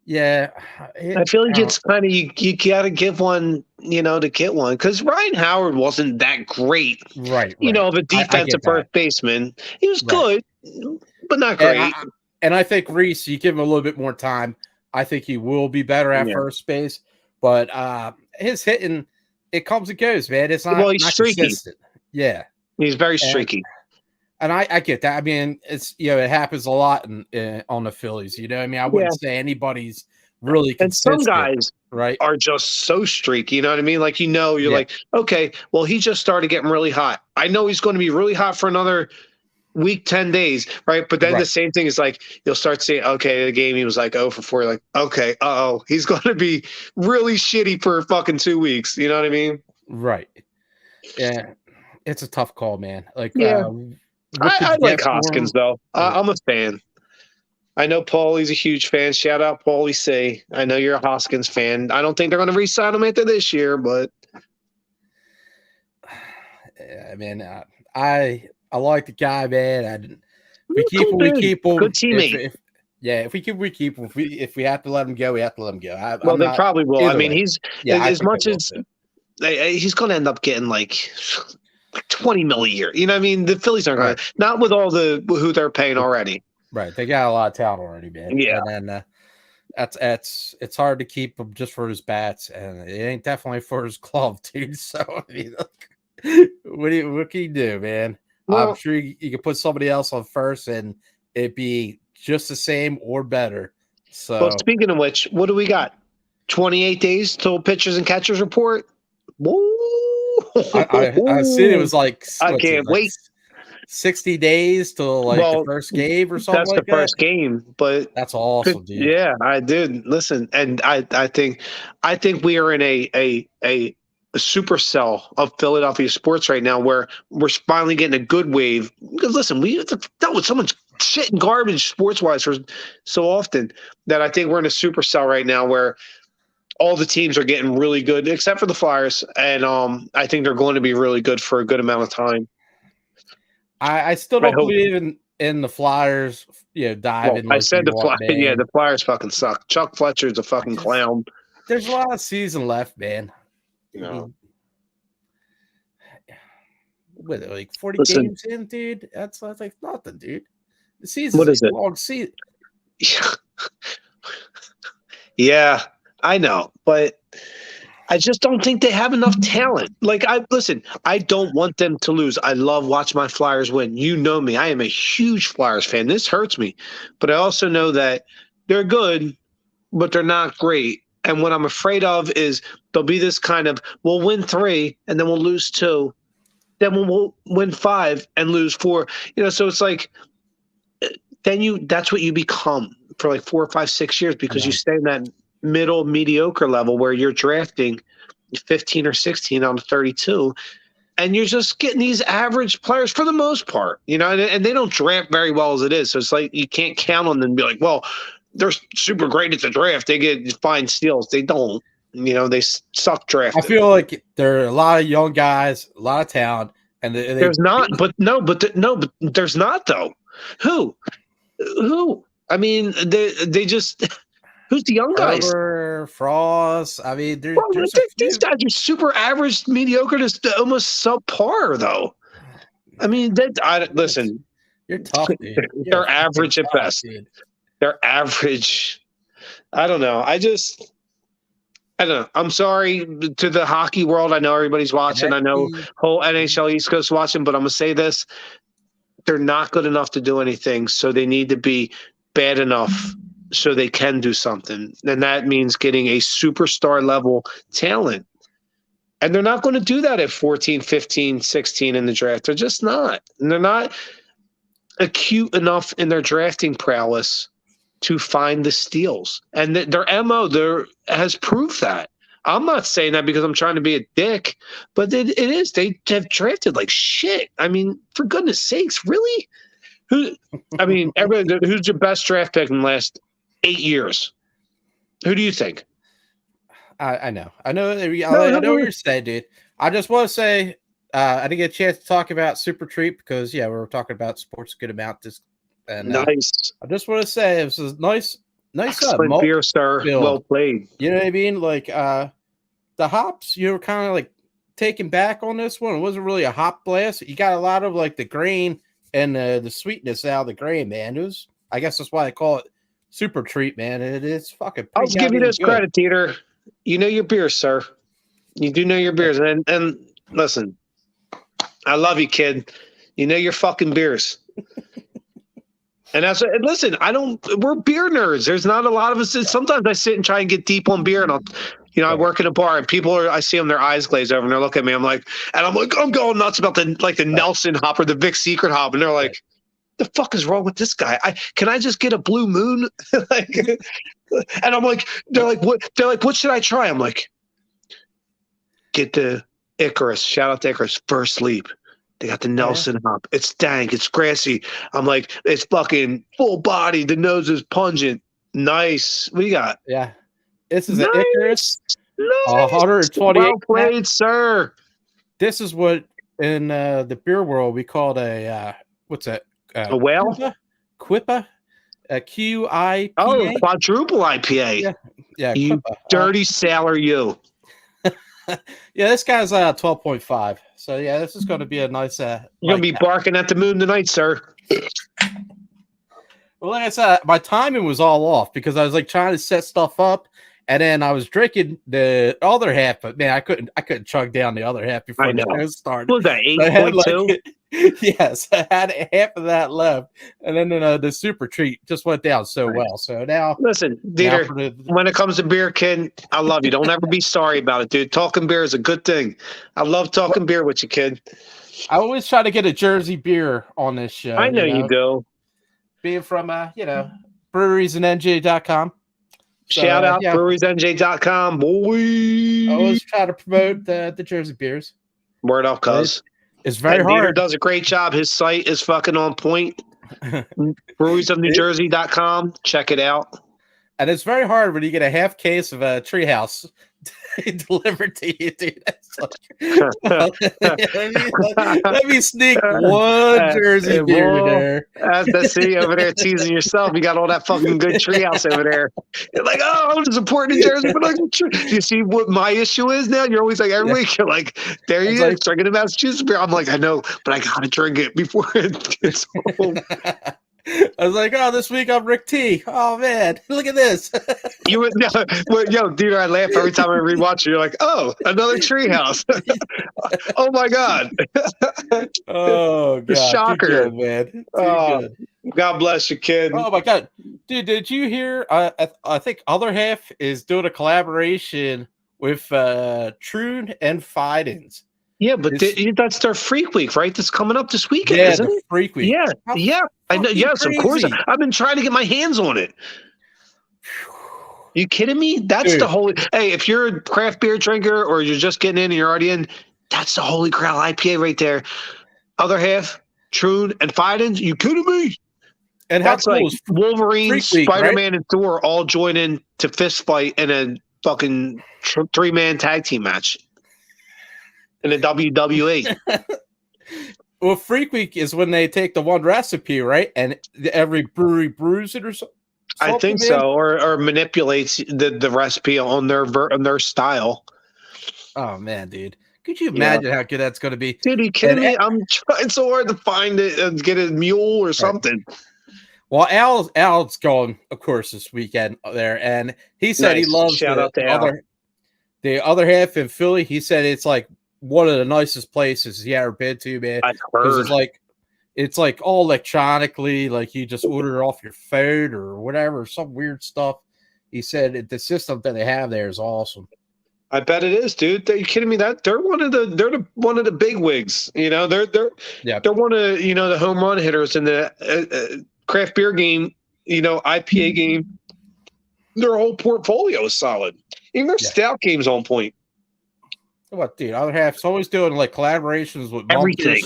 Yeah. I feel like it's kind of, you got to give one, to get one. Because Ryan Howard wasn't that great. Right. Of a defensive first baseman. He was good, but not great. And I think Rhys, you give him a little bit more time, I think he will be better at first base. But his hitting, it comes and goes, man. It's not, he's not streaky. Consistent. Yeah. He's very streaky. And I get that. I mean, it's, it happens a lot on the Phillies. I mean, I wouldn't say anybody's really consistent. And some guys are just so streaky. You know what I mean? Like, you're like, okay, well, he just started getting really hot. I know he's going to be really hot for another week, 10 days, right? But then the same thing is like, you'll start seeing, okay, the game he was like 0 for 4. You're like, okay, he's going to be really shitty for fucking 2 weeks. You know what I mean? Right. Yeah. It's a tough call, man. Like, I like Hoskins, though. I'm a fan. I know Paulie's a huge fan. Shout out Paulie C. I know you're a Hoskins fan. I don't think they're going to re-sign him after this year, but I mean, I like the guy, man. If we keep him, we keep him. Good teammate. If we keep him, we keep him. If we have to let him go, we have to let him go. Well, they probably will. I mean, he's as much as he's going to end up getting like 20 mil a year. You know what I mean? The Phillies aren't going to, not with all who they're paying already. Right. They got a lot of talent already, man. Yeah. And then it's hard to keep him just for his bats, and it ain't definitely for his glove, dude. So, I mean, what can you do, man? Well, I'm sure you can put somebody else on first and it'd be just the same or better. So, well, speaking of which, what do we got? 28 days till pitchers and catchers report? Woo! I seen it was like, I can't wait. 60 days till the first game or something. That's the first game, but that's awesome, dude. Yeah, I did. Listen, and I think we are in a supercell of Philadelphia sports right now, where we're finally getting a good wave. Because listen, we have dealt with so much shit and garbage sports wise for so often that I think we're in a supercell right now where all the teams are getting really good, except for the Flyers, and I think they're going to be really good for a good amount of time. I still don't believe in the Flyers, diving. I said the Flyers. Yeah, the Flyers fucking suck. Chuck Fletcher's a fucking clown. There's a lot of season left, man. No. What, like 40 games in, dude? That's like nothing, dude. The season's what is it? Long season. Yeah, I know, but I just don't think they have enough talent. I don't want them to lose. I love watching my Flyers win. You know me. I am a huge Flyers fan. This hurts me. But I also know that they're good, but they're not great. And what I'm afraid of is there'll be this kind of, we'll win 3 and then we'll lose 2. Then we'll win 5 and lose 4. So it's like, then that's what you become for like 4 or 5, 6 years, because you stay in that middle mediocre level where you're drafting 15 or 16 out of 32, and you're just getting these average players for the most part, and they don't draft very well as it is. So it's like you can't count on them and be like, well, they're super great at the draft. They get fine steals. They don't. They suck drafting. I feel like there are a lot of young guys, a lot of talent, and there's not. But there's not though. Who? I mean, they just. Who's the young guys? Frost. I mean, these guys are super average, mediocre, to almost subpar, though. I mean, listen. You're tough, dude. They're average at best. Dude. They're average. I don't know. I don't know. I'm sorry to the hockey world. I know everybody's watching. I know whole NHL East Coast watching, but I'm going to say this. They're not good enough to do anything, so they need to be bad enough so they can do something. And that means getting a superstar level talent. And they're not going to do that at 14, 15, 16 in the draft. They're just not. And they're not acute enough in their drafting prowess to find the steals. And their MO has proved that. I'm not saying that because I'm trying to be a dick, but it is. They have drafted like shit. I mean, for goodness sakes, really? Who's your best draft pick in the last 8 years? Who do you think? I know what you're saying, dude. I just want to say I didn't get a chance to talk about Super Treat because we were talking about sports a good amount. Nice. I just want to say it was a nice beer, sir. Build. Well played. You know what I mean? Like the hops, you were kind of like taken back on this one. It wasn't really a hop blast. You got a lot of like the grain and the sweetness out of the grain, man. It was. I guess that's why I call it Super Treat, man. It is fucking. I'll give you this credit, DeeTer. You know your beers, sir. You do know your beers, and listen, I love you, kid. You know your fucking beers. And listen, we're beer nerds. There's not a lot of us. Sometimes I sit and try and get deep on beer, and I work in a bar, and I see them, their eyes glaze over, and they're looking at me. I'm like, I'm going nuts about the Nelson hop or the Vic Secret hop, and they're like, the fuck is wrong with this guy? Can I just get a Blue Moon? And I'm like, they're like, what should I try? I'm like, get the Icarus. Shout out to Icarus. First Leap. They got the Nelson hop. It's dank. It's grassy. I'm like, it's fucking full body. The nose is pungent. Nice. What do you got? Yeah. This is Nice. an Icarus. Nice. 128. Well played, sir. This is what in the beer world we called a what's that? A whale? Quippa? A QIPA? Oh, quadruple IPA. Yeah. You Quippa. dirty sailor, you. Yeah, this guy's 12.5. So yeah, this is going to be a nice. You're gonna be barking at the moon tonight, sir. Well, like I said, my timing was all off because I was like trying to set stuff up, and then I was drinking the other half, but man, I couldn't chug down the other half before the show started. What was that, 8.2? Yes, I had half of that left, and then the super treat just went down so well. So now, listen, DeeTer, when it comes to beer, kid, I love you. Don't ever be sorry about it, dude. Talking beer is a good thing. I love talking beer with you, kid. I always try to get a Jersey beer on this show. I know you do. Being from breweriesanNJ.com. Shout out breweriesanNJ.com, boy. I always try to promote the Jersey beers. Word off, cuz. It's very hard. DeeTer does a great job. His site is fucking on point. breweriesanNewJersey.com. Check it out. And it's very hard when you get a half case of a Treehouse delivered to you, dude. Like, let me sneak one Jersey beer there. That's see over there teasing yourself. You got all that fucking good Treehouse over there. You're like, oh, I'm supporting Jersey, but you see what my issue is now? You're always like every week. You're like, there you go, drinking a Massachusetts beer. I'm like, I know, but I gotta drink it before it gets home. I was like, oh, this week I'm RicT. Oh man, look at this. Yo, DeeTer, I laugh every time I rewatch it. You're like, oh, another Treehouse. Oh my god. Oh god, shocker, good, man. Good. God bless you, kid. Oh my god, dude, did you hear? I think Other Half is doing a collaboration with Troon and Fidens. Yeah, but that's their Freak Week, right? That's coming up this weekend, yeah, isn't it? Freak Week. Yeah. I know. Yes, crazy. Of course. I've been trying to get my hands on it. You kidding me? That's the holy. Hey, if you're a craft beer drinker or you're just getting in and you're already in, that's the Holy Grail IPA right there. Other Half, Troon, and Fidens. You kidding me? And that's how cool like Wolverine, Spider-Man, and Thor all join in to fist fight in a fucking 3-man tag team match. In the WWE. Well, Freak Week is when they take the one recipe, right? And every brewery brews it or something. I think so, or manipulates the recipe on their style. Oh man, dude. Could you imagine how good that's going to be? Dude, are you kidding me? I'm trying so hard to find it and get a mule or something. Well, Al's going, of course, this weekend there, and he said he loves the other half in Philly. He said it's like one of the nicest places he ever been to, man. I've heard. It's like all electronically, like you just order off your phone or whatever, some weird stuff. He said the system that they have there is awesome. I bet it is, dude. Are you kidding me? They're one of the big wigs. You know, they're one of the home run hitters in the craft beer game. IPA game. Their whole portfolio is solid. Even their stout game's on point. What, dude? Other Half's always doing like collaborations with everything.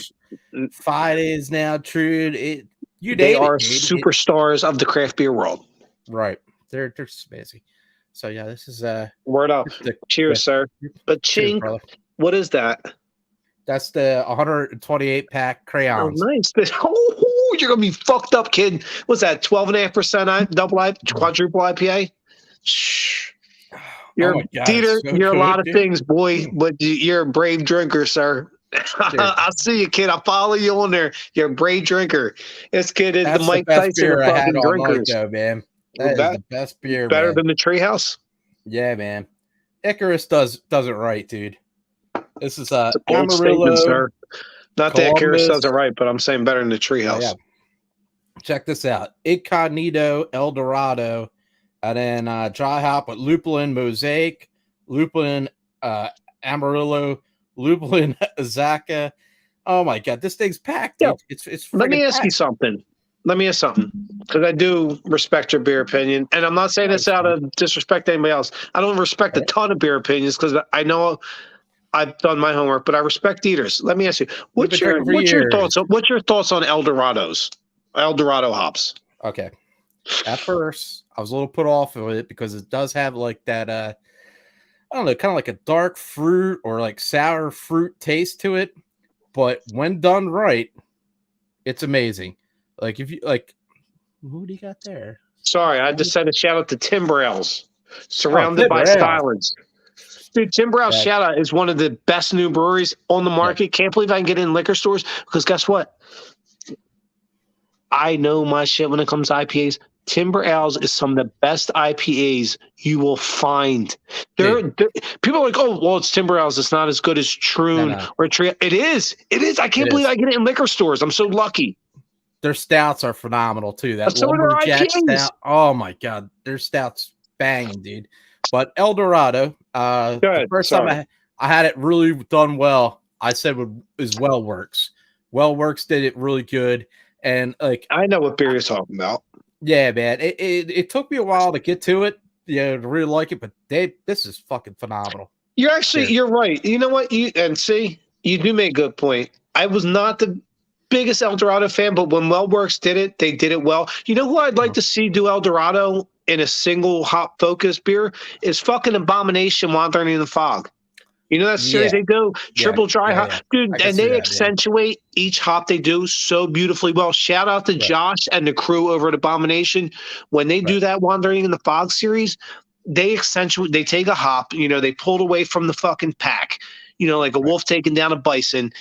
Fidens now, True. They are superstars of the craft beer world. Right. They're busy. So yeah, this is word up. Cheers, sir. But chink, what is that? That's the 128 pack crayons. Oh, nice. Oh, you're gonna be fucked up, kid. What's that? 12.5% double quadruple IPA. Shh. DeeTer, you're a lot of things, boy, but you're a brave drinker, sir. I see you, kid. I follow you on there. You're a brave drinker. This kid is the Mike Tyson of fucking drinkers. Man. That is the best beer. Better than the Treehouse? Yeah, man. Icarus does it right, dude. This is Amarillo, sir. Not that Icarus does it right, but I'm saying better than the Treehouse. Yeah. Check this out. Incognito, El Dorado, and then dry hop with lupulin Mosaic, lupulin Amarillo, lupulin Azaka. Oh my god, this thing's packed. Yeah. It's Let me ask you something. Because I do respect your beer opinion, and I'm not saying this out of disrespect to anybody else. I don't respect a ton of beer opinions because I know I've done my homework, but I respect DeeTer's. Let me ask you, what's your thoughts? What's your thoughts on Eldorado hops? Okay. At first, I was a little put off of it because it does have like that I don't know, kind of like a dark fruit or like sour fruit taste to it. But when done right, it's amazing. Like if you like, who do you got there? Sorry, I just sent a shout out to Timber Ales, surrounded by silence. Dude, Timber Ale Shout Out is one of the best new breweries on the market. Yeah. Can't believe I can get in liquor stores because guess what? I know my shit when it comes to IPAs. Timber Ales is some of the best IPAs you will find. People are like, oh, well, it's Timber Ales. It's not as good as Troon or Trio. It is. It is. I can't believe I get it in liquor stores. I'm so lucky. Their stouts are phenomenal too. That lumberjack stout. Oh my god, their stouts banging, dude. But Eldorado, the first time I had it really done well, I said is Well Works. Well Works did it really good, and like I know what beer you're talking about. Yeah, man. It took me a while to get to it, to really like it, but this is fucking phenomenal. You're right. You know what? You do make a good point. I was not the biggest Eldorado fan, but when Well Works did it, they did it well. You know who I'd like to see do Eldorado in a single hop focused beer is fucking Abomination Wandering in the Fog. You know that series they do? Triple dry hop. Dude, and they accentuate each hop they do so beautifully well. Shout out to Josh and the crew over at Abomination. When they do that Wandering in the Fog series, they take a hop, they pull it away from the fucking pack, like a wolf taking down a bison,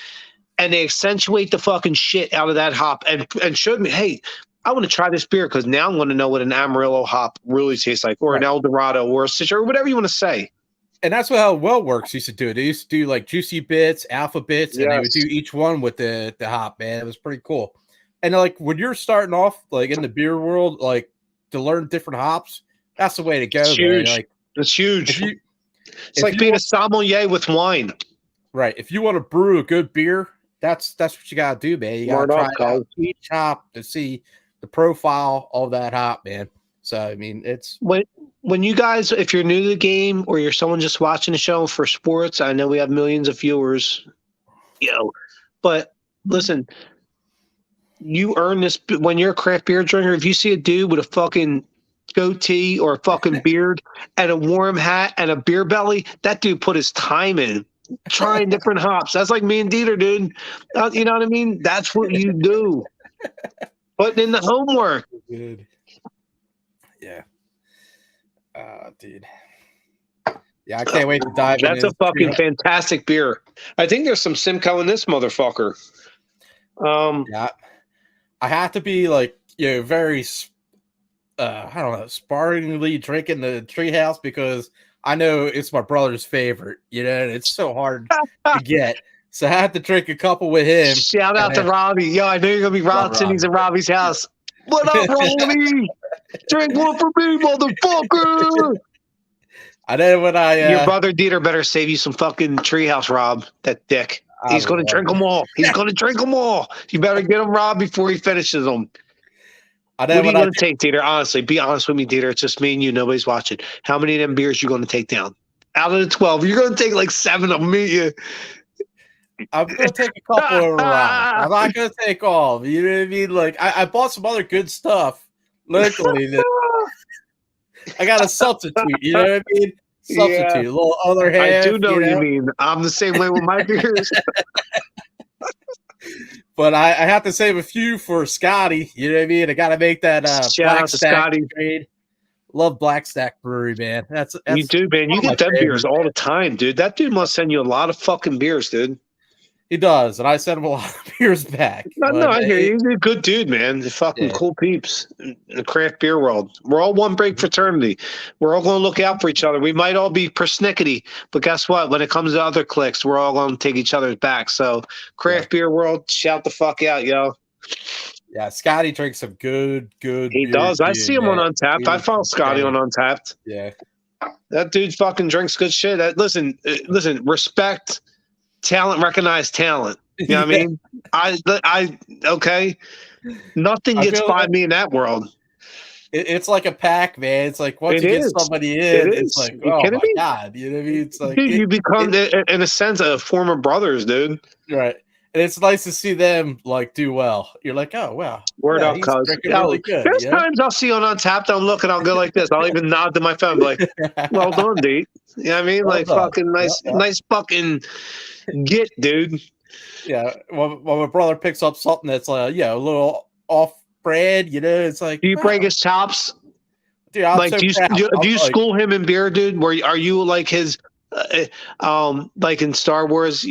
and they accentuate the fucking shit out of that hop and showed me, hey, I want to try this beer because now I'm going to know what an Amarillo hop really tastes like, or an Eldorado, or a Citra, or whatever you want to say. And that's how Well Works used to do it. They used to do like juicy bits, alpha bits, and they would do each one with the hop, man. It was pretty cool. And like when you're starting off like in the beer world, like to learn different hops, that's the way to go. It's huge. Man. Like it's huge. It's like being a sommelier with wine. Right. If you want to brew a good beer, that's what you gotta do, man. You gotta try out each hop to see the profile of that hop, man. So I mean, it's when you guys, if you're new to the game or you're someone just watching the show for sports, I know we have millions of viewers, but listen, you earn this when you're a craft beer drinker. If you see a dude with a fucking goatee or a fucking beard and a warm hat and a beer belly, that dude put his time in trying different hops. That's like me and DeeTer, dude. You know what I mean? That's what you do. Putting in the homework. Good. Yeah. Dude. Yeah, I can't wait to dive in. That's a fucking fantastic beer. I think there's some Simcoe in this motherfucker. Yeah. I have to be like, very I don't know, sparingly drinking the Treehouse because I know it's my brother's favorite, and it's so hard to get. So I have to drink a couple with him. Shout out to Robbie. Yo, I know you're going to be Robbie's at Robbie's house. What up, Robbie? Drink one for me, motherfucker. I know when your brother DeeTer better save you some fucking Treehouse, Rob. That dick. He's going to drink them all. He's going to drink them all. You better get him, Rob, before he finishes them. What are you going to take, DeeTer? Honestly, be honest with me, DeeTer. It's just me and you. Nobody's watching. How many of them beers you going to take down? Out of the 12, you're going to take like 7 of them, you. I'm going to take a couple of them. I'm not going to take all. You know what I mean? Like, I bought some other good stuff locally. I got a substitute. You know what I mean? Substitute. A little other half. I do know what you mean. I'm the same way with my beers. But I have to save a few for Scotty. You know what I mean? I got to make that Black Stack trade. Love Black Stack Brewery, man. That's you do, man. You get them beers all the time, dude. That dude must send you a lot of fucking beers, dude. He does, and I send him a lot of beers back. No, I hear you. He's a good dude, man. They're fucking cool peeps in the craft beer world. We're all one big fraternity. We're all going to look out for each other. We might all be persnickety, but guess what? When it comes to other cliques, we're all going to take each other's back. So, craft beer world, shout the fuck out, yo. Yeah, Scotty drinks some good He does. I see him on Untapped. I follow Scotty on Untapped. Yeah. That dude fucking drinks good shit. Listen, respect. Talent, recognize talent. You know what I mean? Okay. Nothing gets by me in that world. it's like a pack, man. It's like once you get somebody in, it's like, oh my God. You know what I mean? It's like you become, in a sense, a former brothers, dude. Right. And it's nice to see them like do well. You're like, oh wow. Word up, he's cuz. really good. There's times I'll see on Untapped, I'll look and I'll go like this. I'll even nod to my phone, like, well done, dude. You know what I mean? Well like done. fucking nice fucking get, dude. Yeah. When my brother picks up something that's a little off brand, it's like, do you break his chops? Dude, I'm like, so do you school him in beer, dude? Are you like his like in Star Wars,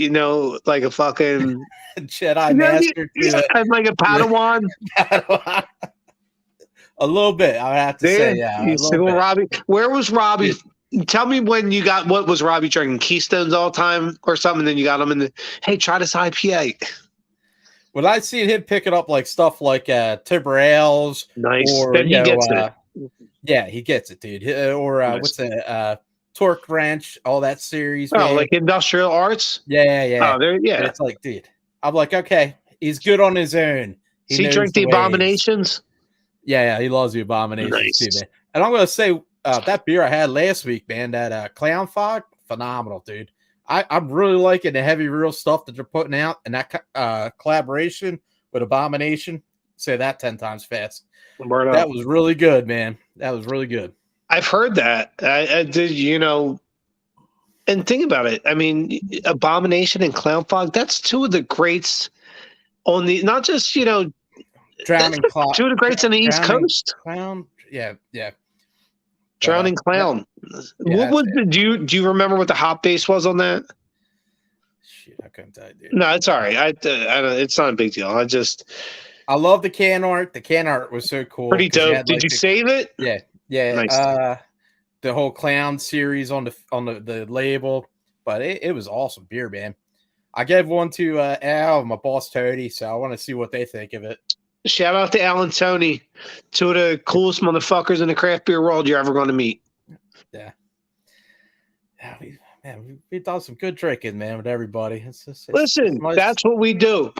like a fucking Jedi master, and like a Padawan? A little bit, I have to say, yeah. You school Robbie. Where was Robbie? Yeah. Tell me when you got, what was Robbie drinking? Keystones all the time or something? Then you got him in the, hey, try this IPA. When I see him picking up like stuff like Timber Ales, nice, or then he gets it. Yeah, he gets it, dude. Or nice. What's that? Torque Wrench, all that series. Oh, man. like Industrial Arts? Yeah. Oh, yeah. And it's like, dude, I'm like, okay, he's good on his own. He drink the Abominations? Yeah, he loves the Abominations too, man. And I'm gonna say that beer I had last week, man, that Clown Fog, phenomenal, dude. I'm really liking the heavy real stuff that they're putting out, and that collaboration with Abomination. Say that 10 times fast. That was really good, man. That was really good. I've heard that. I did, and think about it. I mean, Abomination and Clown Fog, that's two of the greats on the, not just, Drowning Clown. Two of the greats on the East Coast. Clown. Yeah. Drowning Clown. What was do you remember what the hop base was on that? Shit, I couldn't tell you, dude. No, it's all right. I it's not a big deal. I love the can art. The can art was so cool. Pretty dope. Did you save it? Yeah. Nice. The whole clown series on the label, but it was awesome beer, man. I gave one to Al and my boss Tony, so I want to see what they think of it. Shout out to Al and Tony, two of the coolest motherfuckers in the craft beer world you're ever going to meet. Yeah, we've done some good drinking, man, with everybody. Listen, nice. That's what we do.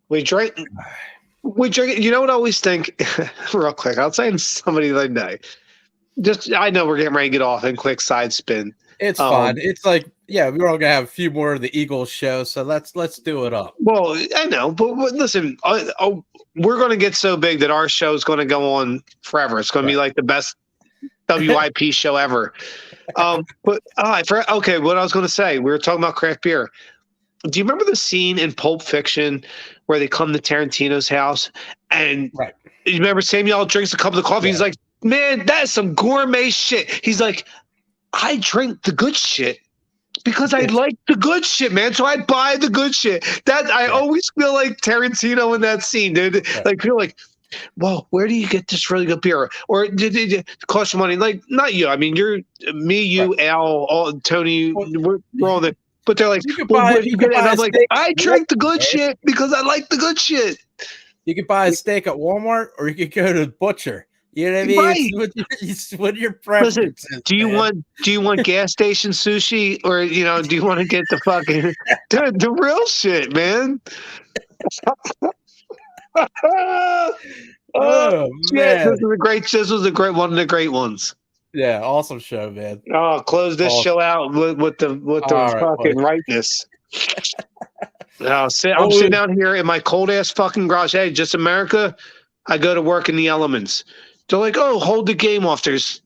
We drink. You know what I always think? Real quick, I was saying to somebody the other day. I know we're getting ready to get off and quick side spin. It's fun. It's like, we're all gonna have a few more of the Eagles show, so let's do it up. Well, I know, but listen, we're gonna get so big that our show is gonna go on forever. It's gonna be like the best WIP show ever. But I forgot. Okay, what I was gonna say, we were talking about craft beer. Do you remember the scene in Pulp Fiction where they come to Tarantino's house and you remember Samuel drinks a cup of coffee? He's like, man, that's some gourmet shit. He's like, I drink the good shit because I like the good shit, man. So I buy the good shit. I always feel like Tarantino in that scene, dude. Like, feel like, well, where do you get this really good beer? Or did it cost you money? Like, not you. I mean, you're me, you, Al, Tony. We're all the. But they're like, and I'm like, I drink the good shit because I like the good shit. You could buy a steak at Walmart, or you could go to the butcher. You know what I mean? What are your preferences? Listen, do you want gas station sushi, or do you want to get the fucking the real shit, man? Man. This was a great one of the great ones. Yeah, awesome show, man. Oh, close this show out with the fucking rightness. I'm sitting down here in my cold ass fucking garage. Hey, just America. I go to work in the elements. They're like, oh, hold the game off. There's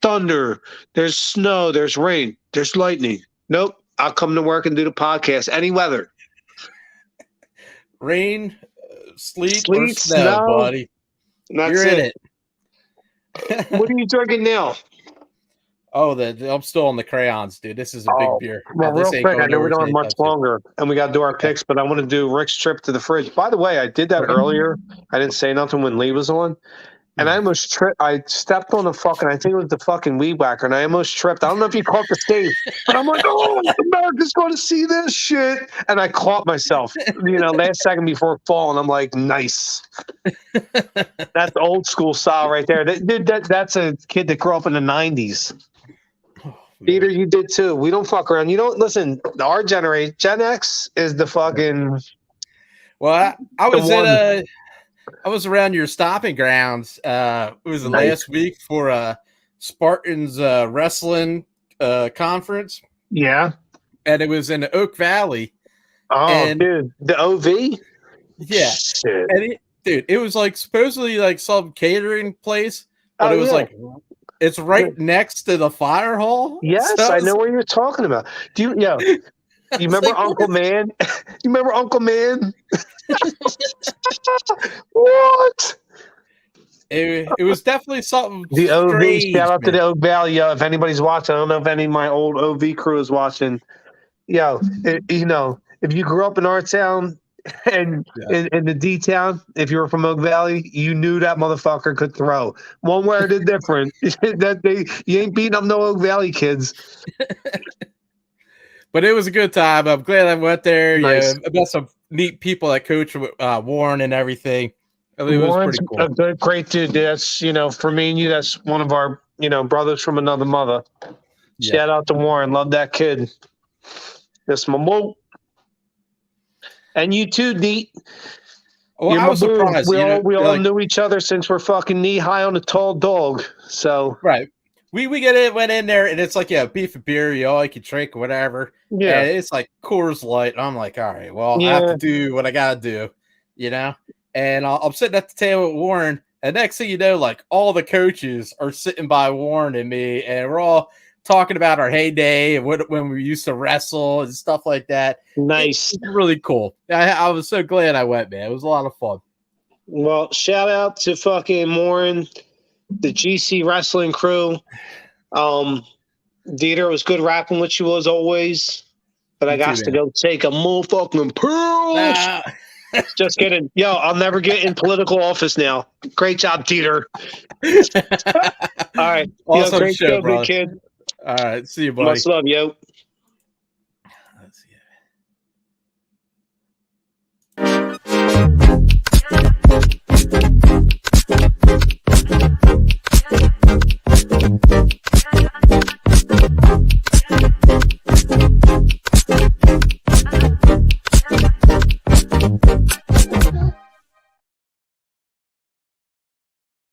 thunder, there's snow, there's rain, there's lightning. Nope, I'll come to work and do the podcast. Any weather. Rain, sleet or snow, buddy. You're in it. What are you drinking now? Oh, I'm still on the crayons, dude. This is a big beer. Well, real quick, I know we don't have much longer, and we got to do our picks, but I want to do Rick's trip to the fridge. By the way, I did that earlier. I didn't say nothing when Lee was on, and I almost tripped. I stepped on I think it was the fucking weed whacker, and I almost tripped. I don't know if you caught the stage, but I'm like, oh, America's going to see this shit, and I caught myself, last second before falling. I'm like, nice. That's old school style right there. That's a kid that grew up in the 90s. Peter, you did too. We don't fuck around. You don't listen. Our generation, Gen X, is the fucking. Well, I was one. I was around your stomping grounds. It was the Nice. last week for Spartans wrestling conference, Yeah. and it was in Oak Valley. Oh, And dude, the OV. yeah, Shit. and dude, it was like supposedly like some catering place, but Oh, it was yeah. like it's right next to the fire hall. Yes, So I it's- know what you're talking about. Do you? Yeah. You it's remember like, Uncle Man? You remember Uncle Man? What? It was definitely something The OV. strange. Shout out to Man. the Oak Valley. Yo, if anybody's watching, I don't know if any of my old OV crew is watching. Yo, you know, if you grew up in our town and in the D town, if you were from Oak Valley, you knew that motherfucker could throw. One way or the different. You ain't beating up no Oak Valley kids. But it was a good time. I'm glad I went there. Nice. Yeah, I met some neat people that coach Warren and everything. I mean, it was Warren's pretty cool. a good, great dude. That's, for me and you, that's one of our, brothers from another mother. Yeah. Shout out to Warren. Love that kid. That's my boy. And you too, Deet. Well, I was surprised. We all like, knew each other since we're fucking knee high on a tall dog. So right. We went in there, and it's like, yeah, beef and beer, you can drink, whatever. yeah, And it's like Coors Light. I'm like, all right, well, I have to do what I gotta do, And I'm sitting at the table with Warren, and next thing you know, like all the coaches are sitting by Warren and me, and we're all talking about our heyday and when we used to wrestle and stuff like that. nice. It's really cool. I was so glad I went, man. It was a lot of fun. Well, shout out to fucking Warren, the GC wrestling crew. DeeTer, was good rapping with you as always. But I got to go take a motherfucking pearl. Just kidding. Yo, I'll never get in political office now. Great job, DeeTer. All right. Awesome great show, big brother. kid. All right. See you, buddy. Much love, yo.